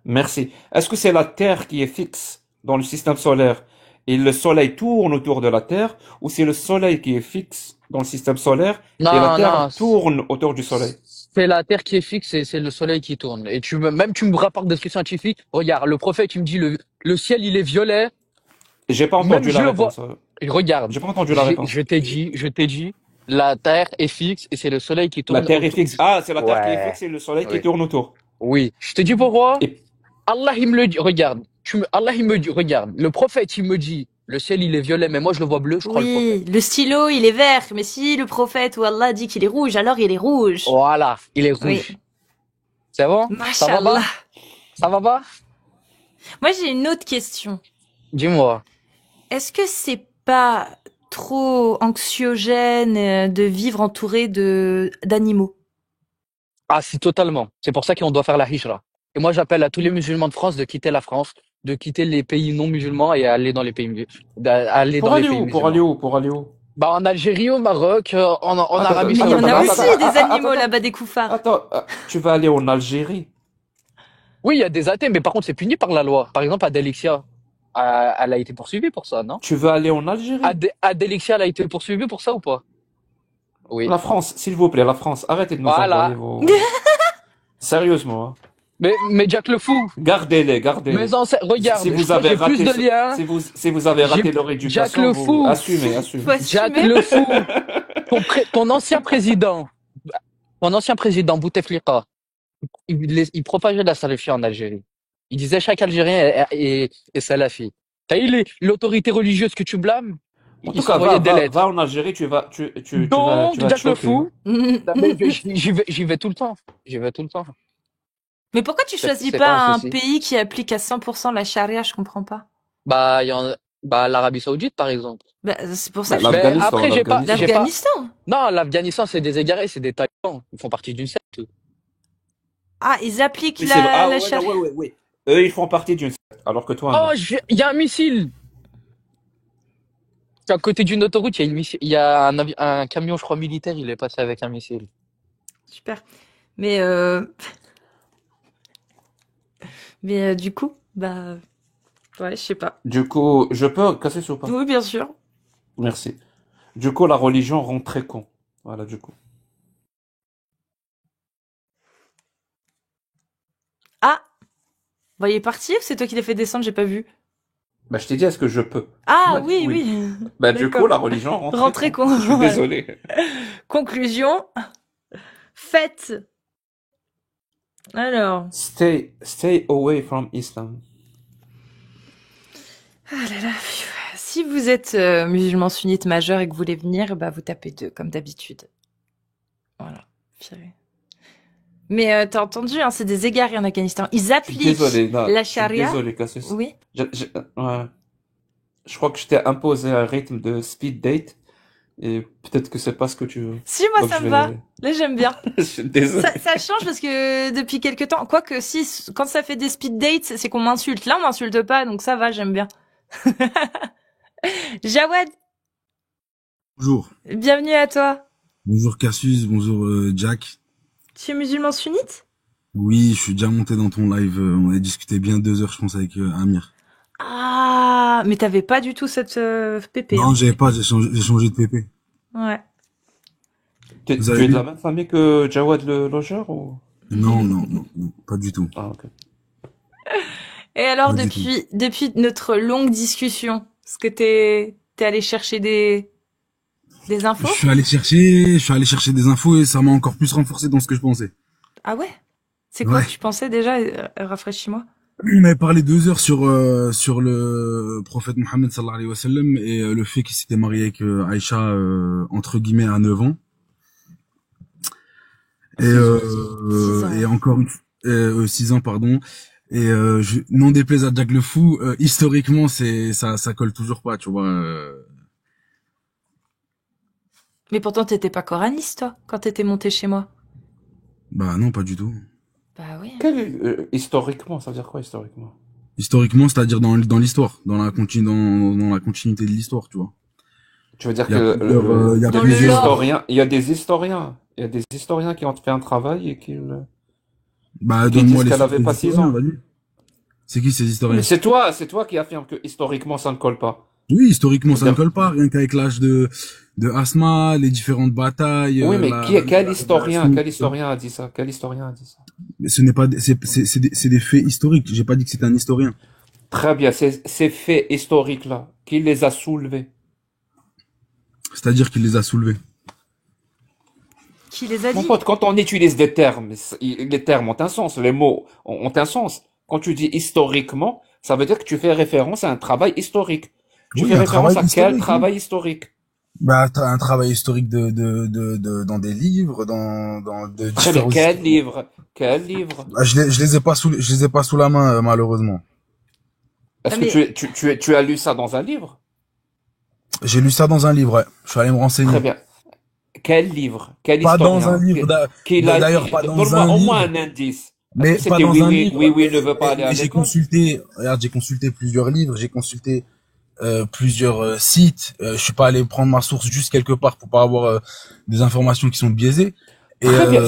Merci. Est-ce que c'est la Terre qui est fixe dans le système solaire et le Soleil tourne autour de la Terre, ou c'est le Soleil qui est fixe dans le système solaire et la
Non,
Terre
non.
tourne autour du Soleil?
C'est la Terre qui est fixe et c'est le soleil qui tourne. Et même tu me rapportes des trucs scientifiques. Regarde, le prophète, il me dit le ciel, il est violet.
J'ai pas
Même
entendu
je
la
le vois.
réponse.
Et regarde,
J'ai pas entendu la réponse.
je t'ai dit, la Terre est fixe et c'est le soleil qui
La
tourne
Terre est
autour
fixe.
du...
Ah, c'est la Terre qui est
Ouais,
fixe et le Soleil qui
oui.
tourne autour.
Oui. Je te dis pourquoi?
Et
Allah, il me le dit. Regarde. Allah, il me dit, regarde. Le prophète, il me dit, le ciel, il est violet, mais moi, je le vois bleu, je crois le prophète.
Oui, le stylo, il est vert, mais si le prophète ou Allah dit qu'il est rouge, alors il est rouge.
Voilà. Il est
Oui.
rouge. C'est bon? Ça va
Mashallah.
pas? Ça va pas?
Moi, j'ai une autre question.
Dis-moi.
Est-ce que c'est pas trop anxiogène de vivre entouré d'animaux?
Ah, si, totalement. C'est pour ça qu'on doit faire la hijra. Et moi, j'appelle à tous les musulmans de France de quitter la France, de quitter les pays non musulmans et aller dans les pays, aller dans
pour
les
aller
pays
où? Pour aller
musulmans.
où? Pour aller où?
Bah, en Algérie, au Maroc, en
Attends,
Arabie
Mais il y
attends,
en
Saoudite.
a
attends,
aussi
attends,
des
attends,
animaux
attends,
là-bas, des koufars.
attends, tu vas aller en Algérie.
Oui, il y a des athées, mais par contre, c'est puni par la loi. Par exemple, Adelixia, elle a été poursuivie pour ça, non?
Tu veux aller en Algérie?
Adelixia, elle a été poursuivie pour ça ou pas? Oui.
La France, s'il vous plaît, la France, arrêtez de nous envoyer
Voilà.
vos... Sérieusement, hein.
Mais Jack le Fou,
Gardez-les, gardez-les.
mes ancêtres, regarde,
Si vous
j'ai
avez
plus
raté,
de liens.
si vous avez raté leur
Jack
éducation,
le
vous
Fou,
assumez,
Faut
assumez.
Jack
assumer.
le Fou, ton ancien président. Mon ancien président, Bouteflika, il propageait la salafie en Algérie. Il disait chaque Algérien est salafi. T'as eu l'autorité religieuse que tu blâmes?
En
Il
tout cas, va,
s'envoyait des
va, va
lettres.
en Algérie, tu
Donc,
vas être
Jack le
choqué, hein.
fou, non, mais j'y vais tout le temps. J'y vais tout le temps.
Mais pourquoi tu choisis
C'est pas
pas
un
un
souci.
pays qui applique à 100% la charia? Je comprends pas.
Bah, l'Arabie Saoudite, par exemple.
Bah, c'est pour ça
Bah,
que je...
Mais
l'Afghanistan,
après,
l'Afghanistan.
L'Afghanistan.
non, l'Afghanistan, c'est des égarés, c'est des talibans. Ils font partie d'une secte.
Ah, ils appliquent
Oui, c'est vrai. Ah
la
ouais, non,
charia.
ouais. Eux, ils font partie d'une secte, alors que toi,
Oh,
non.
il y a un missile! À côté d'une autoroute, il y a il y a un camion, je crois, militaire, il est passé avec un missile.
Super. Mais, du coup, bah, ouais, je sais pas.
Du coup, je peux casser ça ou pas?
Oui, bien sûr.
Merci. Du coup, la religion rend très con. Voilà, du coup.
Ah, bah, il est parti ou c'est toi qui l'as fait descendre? J'ai pas vu.
Bah, je t'ai dit, est-ce que je peux? Tu
Ah,
m'as dit
oui,
oui.
oui.
Bah, du
D'accord.
coup, la religion rend très
Rentrez
con.
con.
Je suis
Voilà.
désolé.
Conclusion. Faites. Alors.
Stay away from Islam.
Ah là là. Si vous êtes musulman sunnite majeur et que vous voulez venir, bah, vous tapez 2, comme d'habitude. Voilà. Firez. Mais t'as entendu, hein, c'est des égarés en Afghanistan. Ils
Je suis
appliquent
désolé, non,
la
je suis
charia.
désolé, Cassius.
Oui.
Ouais. Je crois que je t'ai imposé un rythme de speed date et peut-être que c'est pas ce que tu veux.
Si, moi,
Donc
ça
je
me va.
vais.
Là, j'aime bien.
Je suis désolé.
Ça change parce que depuis quelques temps, quoique si, quand ça fait des speed dates, c'est qu'on m'insulte. Là, on m'insulte pas, donc ça va, j'aime bien. Jawad,
Bonjour.
bienvenue à toi.
Bonjour Cassius, bonjour Jack.
Tu es musulman sunnite?
Oui, je suis déjà monté dans ton live. On a discuté bien 2 heures, je pense, avec Amir.
Ah, mais t'avais pas du tout cette pépé,
Non,
hein.
j'avais pas, j'ai changé de PP.
Ouais.
Tu
Vous
es
avez
de
vu?
la même famille que Jawad le logeur ou?
Non, non, non, non, pas du tout.
Ah, ok.
Et alors,
Pas du tout.
depuis notre longue discussion, est-ce que t'es allé chercher des infos?
Je suis allé chercher des infos et ça m'a encore plus renforcé dans ce que je pensais.
Ah ouais? C'est quoi
Ouais.
que tu pensais déjà? Rafraîchis-moi.
On avait parlé 2 heures sur le prophète Mohammed sallallahu alayhi wa sallam et le fait qu'il s'était marié avec Aïcha entre guillemets à 9 ans. Et,
6 ans.
et encore une 6 ans, pardon. Et non déplaise à Jack le Fou, historiquement ça colle toujours pas, tu vois.
Mais pourtant, t'étais pas coraniste, toi, quand t'étais monté chez moi.
Bah non, pas du tout.
Bah oui.
Historiquement, ça veut dire quoi historiquement?
Historiquement, c'est-à-dire dans l'histoire, dans la continuité de l'histoire, tu vois.
Tu veux dire
Il y a
que
plusieurs, il y a
Dans
les
le
plusieurs.
lore.
historiens, il y a des historiens, qui ont fait un travail et
Bah
qui
donne-moi
disent
les
qu'elle
sources
avait
des
pas 6
historiens,
ans.
vas-y. C'est qui ces
Mais
historiens?
c'est toi qui affirme que historiquement ça ne colle pas.
Oui, historiquement, ça ne
C'est-à-dire-
colle pas, rien qu'avec l'âge de Asma, les différentes batailles.
Oui, mais quel
la
historien,
révélation,
quel
tout ça.
historien a dit ça? Quel historien a dit ça?
Mais ce n'est pas, c'est des faits historiques. J'ai pas dit que c'était un historien.
Très bien, ces faits historiques-là, qui les a soulevés?
C'est-à-dire qu'il les a soulevés.
Qui les a
Mon
dit?
pote, quand on utilise des termes, les termes ont un sens, les mots ont un sens. Quand tu dis historiquement, ça veut dire que tu fais référence à un travail historique. Tu
Oui,
fais
un
référence
travail
à quel
historique, oui.
travail historique?
Bah, t'as un travail historique dans des livres, de
Très bien,
différents
quel
historiens.
livre? Quel livre?
Bah, je les ai pas sous la main, malheureusement.
Est-ce
Ah,
que
mais
tu as lu ça dans un livre?
J'ai lu ça dans un livre, ouais. Je suis allé me
Très
renseigner.
bien. Quel livre? Quel
Pas dans un
historien?
livre,
Qui l'a
d'ailleurs,
dit?
pas dans
Donne-moi
un
au moins
livre,
un indice. Est-ce
mais
que
pas
c'était
dans
oui,
un
oui,
livre.
oui, oui, ne veut pas aller à
Mais j'ai
l'école?
consulté, regarde, j'ai consulté plusieurs livres, j'ai consulté plusieurs sites. Je suis pas allé prendre ma source juste quelque part pour pas avoir des informations qui sont biaisées. Et
Très bien.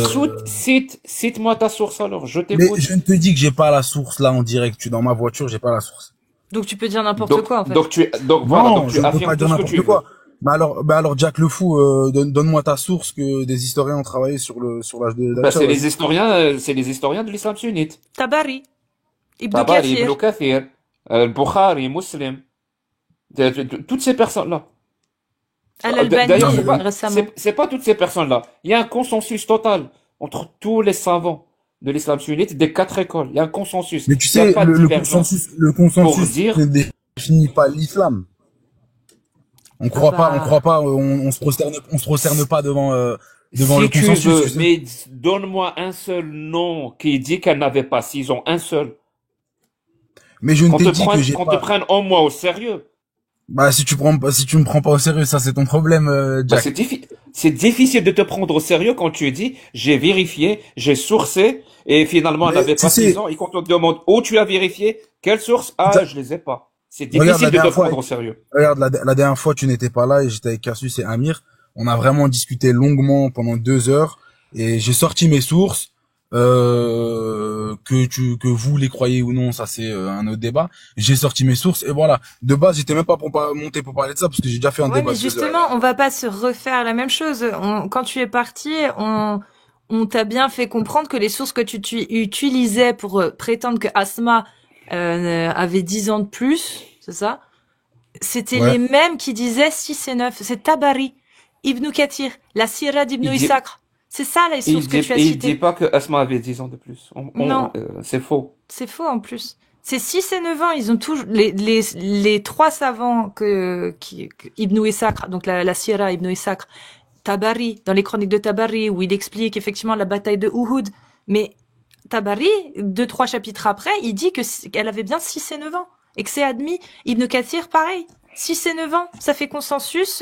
Cite-moi ta source alors. Je
mais
t'écoute.
je ne te dis que j'ai pas la source là en direct. Je suis dans ma voiture, j'ai pas la source.
donc tu peux dire n'importe
Donc,
quoi, en fait.
donc voilà,
Non,
donc tu
je ne peux
affirmes
pas
tout
dire
ce que tu
n'importe quoi.
veux.
Bah alors Jack le Fou, donne-moi ta source que des historiens ont travaillé sur l'âge
Bah,
d'Aïcha, vas-y.
c'est les historiens de l'islam sunnite.
Tabari, Ibn
Tabari,
Kathir.
Ibn Kathir, Bukhari, Muslim, toutes ces personnes-là.
Al-Albani,
D'ailleurs,
Non, mais
récemment.
c'est pas toutes ces personnes-là. Il y a un consensus total entre tous les savants de l'islam sunnite des 4 écoles. Il y a un consensus.
Mais tu
Il n'y a
sais,
pas de
le
divergence.
le
Pour
consensus
dire,
ne définit pas l'islam. On
Ah
croit
bah,
pas, on se prosterne pas devant le
si tu
consensus,
veux,
tu sais.
mais donne-moi un seul nom qui dit qu'elle n'avait pas 6 ans. Un seul.
Mais je ne t'ai dit que j'ai
Qu'on te
pas.
prenne au moins au sérieux.
Bah si tu me prends pas au sérieux, ça c'est ton problème,
Bah,
Jack.
c'est difficile de te prendre au sérieux quand tu dis j'ai vérifié, j'ai sourcé et finalement elle
Mais
n'avait
tu
pas 6
sais,
ans et quand on te demande où tu as vérifié, quelle source? Ah, je les ai pas. C'est
regarde
difficile
la
de te
dernière fois,
prendre au sérieux.
la dernière fois tu n'étais pas là et j'étais avec Cassius et Amir. On a vraiment discuté longuement pendant 2 heures et j'ai sorti mes sources. Que vous les croyez ou non, ça c'est un autre débat. J'ai sorti mes sources et voilà. De base, j'étais même pas monté pour parler de ça parce que j'ai déjà fait un
ouais,
débat
mais
de 2 heures.
justement, on va pas se refaire la même chose. Quand tu es parti, on t'a bien fait comprendre que les sources que tu utilisais pour prétendre que Asma avait 10 ans de plus, c'est ça? C'était
Ouais.
les mêmes qui disaient 6 et 9. C'est Tabari, Ibn Kathir, la Sirah d'Ibn
Il dit,
Isakr. C'est ça les sources que tu as
il dit
citées.
pas que Asma avait 10 ans de plus.
Non,
C'est faux.
c'est faux en plus. C'est 6 et 9 ans. Ils ont toujours les 3 savants que Ibn Isakr, donc la Sirah Ibn Isakr, Tabari, dans les chroniques de Tabari, où il explique effectivement la bataille de Uhud, Mais Tabari, 2-3 chapitres après, il dit qu'elle avait bien 6 et 9 ans. Et que c'est admis. Ibn Kathir, pareil. 6 et 9 ans. Ça fait consensus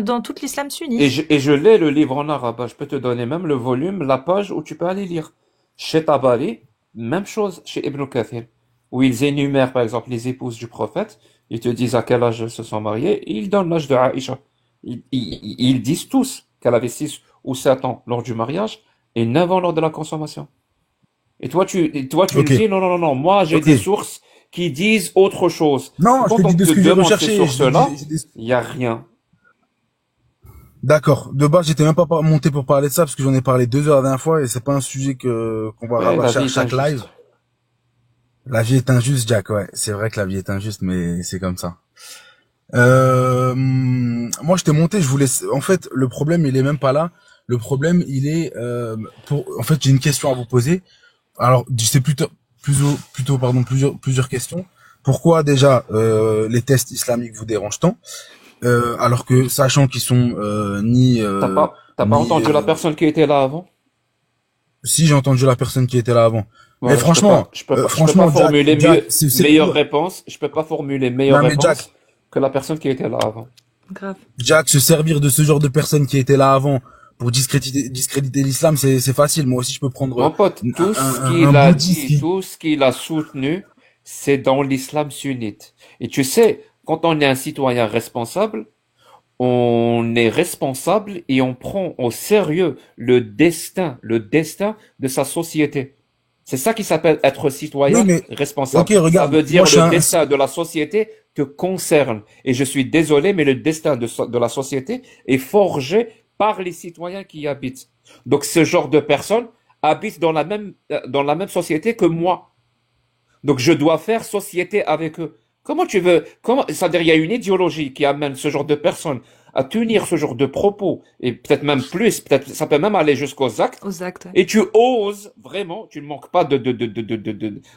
dans toute l'islam sunnite.
Et je l'ai le livre en arabe. Je peux te donner même le volume, la page où tu peux aller lire. Chez Tabari, même chose chez Ibn Kathir, où ils énumèrent par exemple les épouses du prophète. Ils te disent à quel âge elles se sont mariées. Et ils donnent l'âge de Aïcha. Ils disent tous qu'elle avait 6 ou 7 ans lors du mariage et 9 ans lors de la consommation. Et toi, tu me
Ok,
dis, non, moi, j'ai
ok.
des sources qui disent autre chose.
Non, je
Quand
te dis
on
de
te
ce que j'ai
demande ces
recherché.
sources-là, il y a rien.
D'accord. De base, j'étais même pas monté pour parler de ça parce que j'en ai parlé 2 heures la dernière fois et c'est pas un sujet qu'on va
Ouais, la
rabâcher à
vie est
chaque live.
injuste.
La vie est injuste, Jack. Ouais, c'est vrai que la vie est injuste, mais c'est comme ça. Moi, je t'ai monté. Je voulais. En fait, le problème, il est même pas là. Le problème, il est En fait, j'ai une question à vous poser. Alors, c'est plutôt, pardon, plusieurs questions. Pourquoi déjà les tests islamiques vous dérangent tant, alors que sachant qu'ils sont
T'as pas entendu la personne qui était là avant?
si j'ai entendu la personne qui était là avant. Mais
Ouais,
franchement,
je peux pas
franchement,
formuler
Jack, c'est
meilleure
pour...
réponse. Je peux pas formuler meilleure
Non mais Jack,
réponse que la personne qui était là avant.
Grave.
Jack, se servir de ce genre de personnes qui étaient là avant pour discréditer l'islam, c'est facile. Moi aussi, je peux
Mon
prendre
pote, tout ce qu'il
un
a
bouddhiste
dit, tout ce qu'il a soutenu, c'est dans l'islam sunnite. Et tu sais, quand on est un citoyen responsable, on est responsable et on prend au sérieux le destin de sa société. C'est ça qui s'appelle être
Oui,
citoyen
mais ok,
responsable. Ça
regarde,
veut
moi
dire
je suis
le destin de la société te concerne. Et je suis désolé, mais le destin de la société est forgé par les citoyens qui y habitent. Donc ce genre de personnes habitent dans la même société que moi. Donc je dois faire société avec eux. C'est-à-dire il y a une idéologie qui amène ce genre de personnes à tenir ce genre de propos, et peut-être même plus, peut-être, ça peut même aller jusqu'aux actes,
Aux actes.
et tu oses, vraiment, tu ne manques pas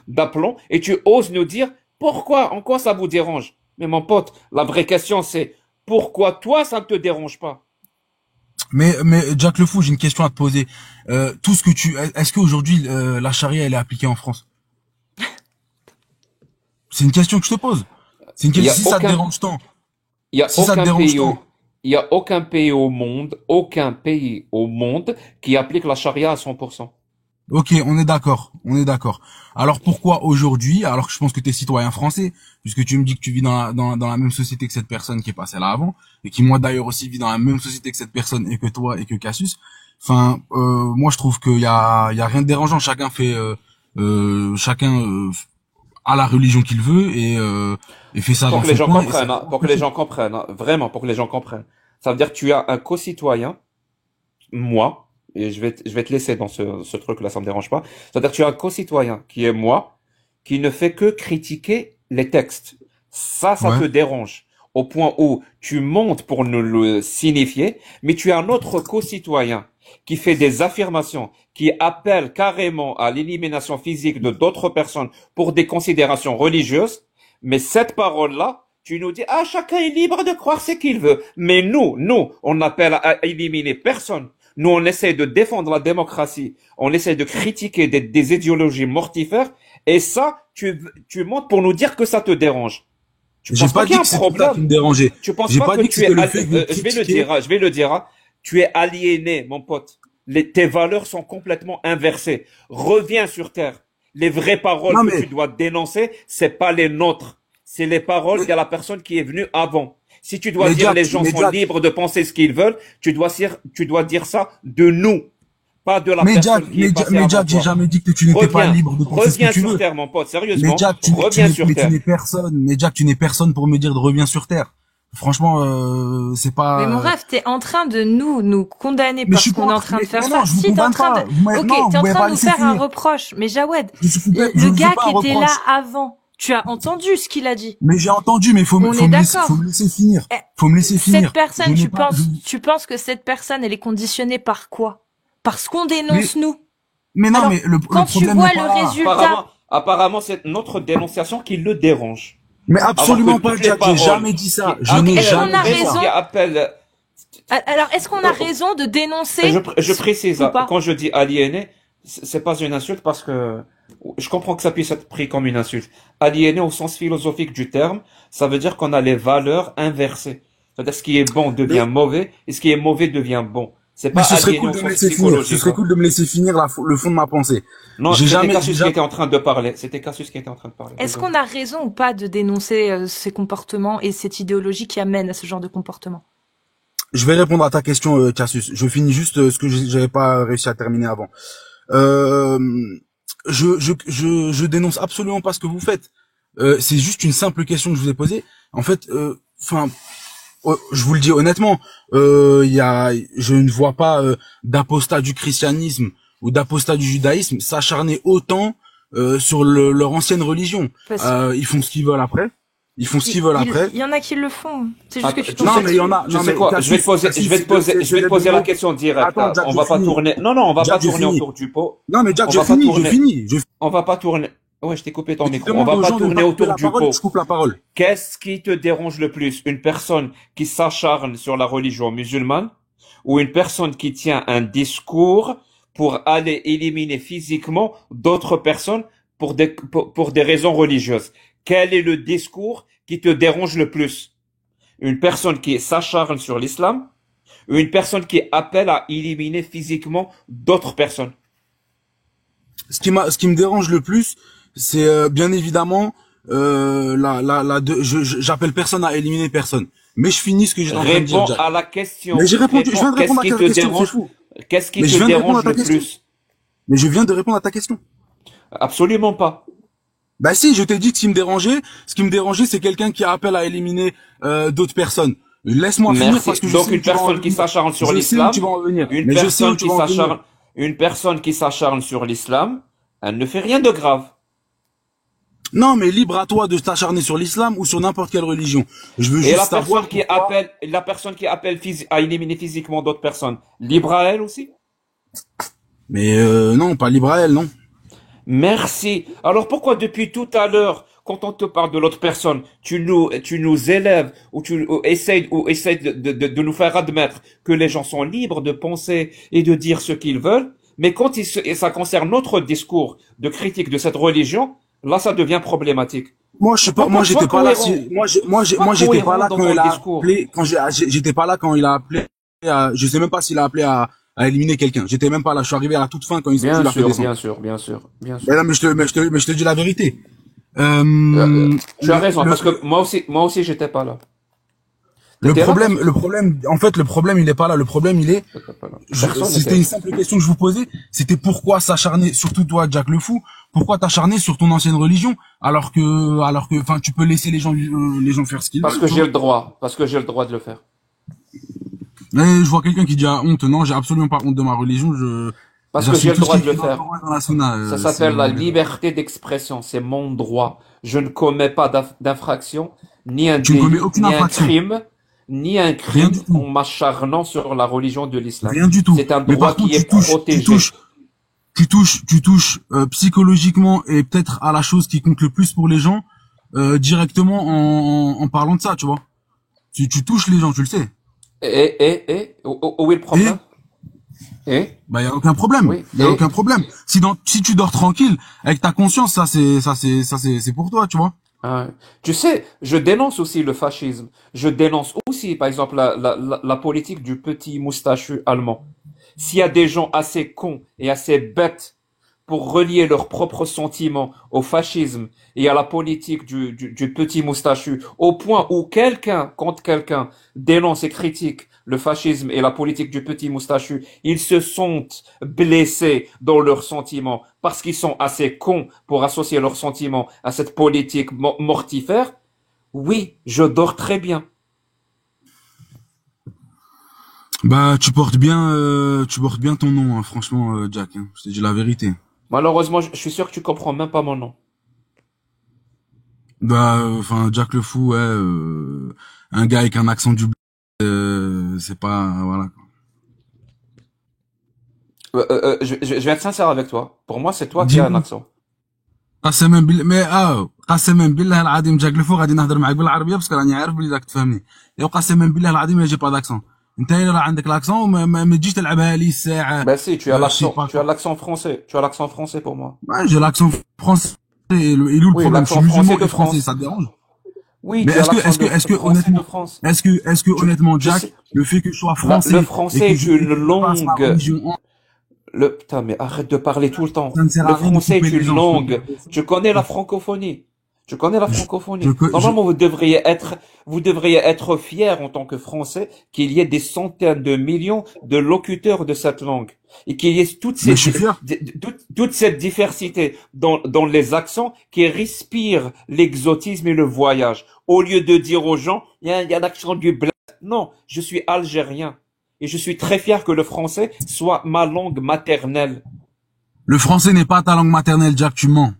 d'aplomb, et tu oses nous dire pourquoi, en quoi ça vous dérange. Mais mon pote, la vraie question c'est, pourquoi toi ça ne te dérange pas?
Mais Jack le Fou, j'ai une question à te poser. Est-ce qu'aujourd'hui la charia elle est appliquée en France? C'est une question que je te pose. C'est une
Il y
question
a
si ça te
aucun,
dérange tant.
il y a
Si ça te
aucun
dérange
pays
tant.
il y a aucun pays au monde qui applique la charia à 100%.
Ok, on est d'accord, on est d'accord. Alors pourquoi aujourd'hui, alors que je pense que tu es citoyen français, puisque tu me dis que tu vis dans la même société que cette personne qui est passée là avant, et qui moi d'ailleurs aussi vit dans la même société que cette personne et que toi et que Cassius, enfin, moi je trouve qu'il y a rien de dérangeant, chacun a la religion qu'il veut et fait ça
Pour
dans
que les
son
gens
coin, et c'est
comprennent, hein, pour que les gens comprennent, hein, vraiment, pour que les gens comprennent. Ça veut dire que tu as un co-citoyen, moi, et je vais te laisser dans ce truc-là, ça me dérange pas. C'est-à-dire que tu as un co-citoyen qui est moi, qui ne fait que critiquer les textes. Ça
ouais.
te dérange. Au point où tu montes pour nous le signifier, mais tu as un autre co-citoyen qui fait des affirmations, qui appelle carrément à l'élimination physique de d'autres personnes pour des considérations religieuses. Mais cette parole-là, tu nous dis, ah, chacun est libre de croire ce qu'il veut. Mais nous, on appelle à éliminer personne. Nous, on essaie de défendre la démocratie. On essaie de critiquer des idéologies mortifères. Et ça, tu montes pour nous dire que ça te dérange. Tu
J'ai
penses
pas
pas qu'il
dit
y a
que
un
c'était ça qui me
problème?
dérangeait.
Tu penses
J'ai
pas
pas
que
dit que
tu es,
c'était le fait que vous
je vais le
critiquiez.
dire, je vais le dire, hein. Tu es aliéné, mon pote. Tes valeurs sont complètement inversées. Reviens sur terre. Les vraies paroles
Non
que tu
mais,
dois dénoncer, c'est pas les nôtres. C'est les paroles
mais,
de la personne qui est venue avant. Si tu dois dire les gens
Mais
sont
Jack,
libres de penser ce qu'ils veulent, tu dois dire ça de nous, pas de la personne qui est passée
Mais
avant
Jack, j'ai
toi.
jamais dit que tu n'étais pas libre de penser ce que
Reviens
tu
sur
veux.
terre, mon pote,
Mais
sérieusement.
Jack,
Reviens sur
tu
terre.
n'es personne. Mais Jack, tu n'es personne pour me dire de revenir sur terre. Franchement, c'est
Mais mon
pas.
rêve, t'es en train de nous condamner
Mais je
parce
suis
qu'on
pas.
est en train de faire
Mais
ça.
non, je vous
Si t'es en
condamne
train
pas.
de, ok,
Non,
t'es
vous
en
m'avez
train
pas
de nous
laissé
faire un
finir.
reproche. Mais Jawed,
Je
le
vous fais
gars
pas
qui
un
était là
reproche.
avant, tu as entendu ce qu'il a dit.
Mais j'ai entendu, mais
On est
faut
d'accord.
me laisser finir.
Eh,
Faut me laisser
Cette
finir. Je
personne,
n'ai pas.
tu penses que cette personne, elle est conditionnée par quoi? Parce qu'on
Mais,
dénonce nous.
non,
Alors,
mais le
quand tu
problème
vois
n'est
le
pas là.
résultat,
Apparemment, c'est notre dénonciation qui le dérange.
Mais
Alors que
absolument pas,
toutes les
Jack. J'ai
paroles
jamais dit
qui
ça. Je
ok,
n'ai
est-ce qu'on
jamais
a
dit
appellent,
ça.
raison?
qui appellent,
Alors, est-ce qu'on a
euh,
raison de
je,
dénoncer
je précise,
ou
hein,
pas?
quand je dis aliéné, C'est pas une insulte parce que je comprends que ça puisse être pris comme une insulte. Aliéné au sens philosophique du terme, ça veut dire qu'on a les valeurs inversées. C'est-à-dire ce qui est bon devient
Mais,
mauvais et ce qui est mauvais devient bon. C'est
mais
pas
ce serait
aliéné
cool
au
de me
sens
laisser finir. Ce
psychologique,
serait
hein.
cool de me laisser finir le fond de ma pensée.
Non,
J'ai
c'était
jamais,
Cassius qui
jamais.
était en train de parler. C'était Cassius qui était en train de parler.
Est-ce
Désolé.
qu'on a raison ou pas de dénoncer ces comportements et cette idéologie qui amène à ce genre de comportement?
Je vais répondre à ta question, Cassius. Je finis juste ce que j'avais pas réussi à terminer avant. Euh, je dénonce absolument pas ce que vous faites. C'est juste une simple question que je vous ai posée. En fait, enfin, je vous le dis honnêtement, je ne vois pas d'apostat du christianisme ou d'apostat du judaïsme s'acharner autant sur leur ancienne religion.
Parce
Ils font ce qu'ils veulent après. Ils font ce qu'ils veulent après.
il y en a qui le font. C'est juste
Attends,
que tu
tu
tombes
Non,
sais,
mais il y en a.
tu
Non,
sais
mais
quoi? Je vais te
Cassius,
poser,
Cassius,
je vais te poser, je vais
c'est
te
des
poser la
mots.
question directe.
Attends, Jack,
On
je
va pas
finis.
tourner. Non, non, on va pas
Jack, je
tourner
finis.
autour du pot.
Non, mais Jack,
On
je
va pas
finis, je
tourner.
finis.
On va pas tourner. Ouais, je t'ai coupé ton
Tu
micro. On
demandes
va
aux
pas
gens de ne
tourner
pas couper
autour
la
du
parole, je
pot.
coupe la parole.
Qu'est-ce qui te dérange le plus? Une personne qui s'acharne sur la religion musulmane ou une personne qui tient un discours pour aller éliminer physiquement d'autres personnes pour des raisons religieuses? Quel est le discours qui te dérange le plus? Une personne qui s'acharne sur l'islam ou une personne qui appelle à éliminer physiquement d'autres personnes?
Ce qui me dérange le plus, c'est bien évidemment j'appelle personne à éliminer personne. Mais je finis ce que j'étais en train de dire,
Réponds
Jack.
à la
Mais
question.
j'ai répondu, je viens de
Qu'est-ce
répondre à
qui
ta
te
question, c'est
dérange?
fou.
Qu'est-ce qui
Mais
te
je viens de répondre à
dérange
ta
le
question.
plus?
Mais je viens de répondre à ta question.
Absolument pas.
Bah si, je t'ai dit que ce qui me dérangeait, c'est quelqu'un qui appelle à éliminer d'autres personnes. Laisse-moi finir
Merci.
parce que je
Donc
sais où
une
tu vas en
personne qui
venir.
s'acharne sur
Je sais où
l'islam,
tu vas en venir.
une
Mais je sais où
personne
tu
qui
vas en venir.
s'acharne, une personne qui s'acharne sur l'islam, elle ne fait rien de grave.
Non, mais libre à toi de t'acharner sur l'islam ou sur n'importe quelle religion. Je veux
Et
juste
la
savoir
personne qui
pourquoi.
appelle, la personne qui appelle à éliminer physiquement d'autres personnes, libre à elle aussi?
Mais non, pas libre à elle, non.
Merci. Alors pourquoi depuis tout à l'heure, quand on te parle de l'autre personne, tu nous élèves ou essayes de nous faire admettre que les gens sont libres de penser et de dire ce qu'ils veulent, mais quand et ça concerne notre discours de critique de cette religion, là ça devient problématique.
Moi, je sais pas,
Donc,
moi,
sois
j'étais pas là.
cohérent.
Moi, j'étais pas
Cohérent
là
dans
quand
ton
il a
discours.
appelé, j'étais pas là quand il a appelé je sais même pas s'il a appelé à éliminer quelqu'un. J'étais même pas là. Je suis arrivé à la toute fin quand il
Bien
l'a fait
sûr,
descendre.
bien sûr, bien sûr, bien sûr.
Mais non, mais je te dis la vérité.
Tu as raison,
le-
parce que moi aussi, j'étais pas là.
Le
T'étais là,
problème, en fait, le problème, il est pas là. Le problème, il est,
T'étais pas là. Personne
c'était
n'était
une simple question que je vous posais. C'était pourquoi s'acharner, surtout toi, Jack le Fou, pourquoi t'acharner sur ton ancienne religion, alors que, enfin, tu peux laisser les gens faire ce qu'ils
Parce
veulent.
que
tu
j'ai
vois.
le droit, parce que j'ai le droit de le faire.
Mais je vois quelqu'un qui dit ah, honte. Non, j'ai absolument pas honte de ma religion.
Parce que j'ai le
J'assume tout ce
droit
qui
de le
est
faire.
dans la sunna,
Ça
c'est
s'appelle la liberté d'expression, c'est mon droit. Je ne commets pas d'infraction, ni un
Tu ne
délit,
commets aucune
ni un
infraction.
crime, ni un
Rien
crime
du tout.
en m'acharnant sur la religion de l'islam.
Rien du tout.
C'est un
Mais
droit
par contre,
qui est protégé.
tu touches psychologiquement et peut-être à la chose qui compte le plus pour les gens directement en parlant de ça, tu vois. Tu touches les gens, tu le sais.
Où est le problème?
Bah y a aucun problème.
Oui.
Y a aucun problème. Si tu dors tranquille avec ta conscience, c'est pour toi, tu vois.
Tu sais, je dénonce aussi le fascisme. Je dénonce aussi, par exemple, la politique du petit moustachu allemand. S'il y a des gens assez cons et assez bêtes pour relier leurs propres sentiments au fascisme et à la politique du petit moustachu, au point où quand quelqu'un dénonce et critique le fascisme et la politique du petit moustachu, ils se sentent blessés dans leurs sentiments parce qu'ils sont assez cons pour associer leurs sentiments à cette politique mortifère. Oui, je dors très bien.
Bah tu portes bien ton nom, hein, franchement, Jack. Hein, je te dis la vérité.
Malheureusement, je suis sûr que tu comprends même pas mon nom.
Bah enfin Jack le Fou, ouais, un gars avec un accent du c'est pas voilà.
Je vais être sincère avec toi. Pour moi, c'est toi qui as un accent.
قسما بالله ما قسما بالله العظيم جاك الفو غادي نهضر معاك بالعربيه باسكو راني عارف بلي راك تفهمني. قسما بالله العظيم j'ai pas d'accent. انت هنا راه عندك لاكسون ما تجيش تلعبها لي الساعه.
Ben si,
je sais pas
tu as
quoi.
l'accent français. Tu as l'accent français pour moi.
Ouais, j'ai l'accent français. Et d'où le
Oui,
problème? Je
l'accent
suis
français
musulman
de
et français,
France.
ça te dérange?
Oui,
Mais
tu as l'accent de
est-ce que
français de
honnêtement,
France.
est-ce que honnêtement,
Je
Jack,
sais,
le fait que je sois
le
français
français est
et
une
que je passe ma
langue.
religion en,
Putain, mais arrête de parler tout le temps.
ça ne sert
Le
à rien de
français
couper
est
les
une
gens, s'il te
langue.
plaît.
Tu connais la francophonie. Tu connais la
Je,
francophonie.
je,
Normalement, vous devriez être fiers en tant que Français qu'il y ait des centaines de millions de locuteurs de cette langue et qu'il y ait
mais je suis fier.
toute cette diversité dans les accents qui respirent l'exotisme et le voyage. Au lieu de dire aux gens, il y a l'accent du bled. Non, je suis algérien et je suis très fier que le français soit ma langue maternelle.
Le français n'est pas ta langue maternelle, Jack, tu mens.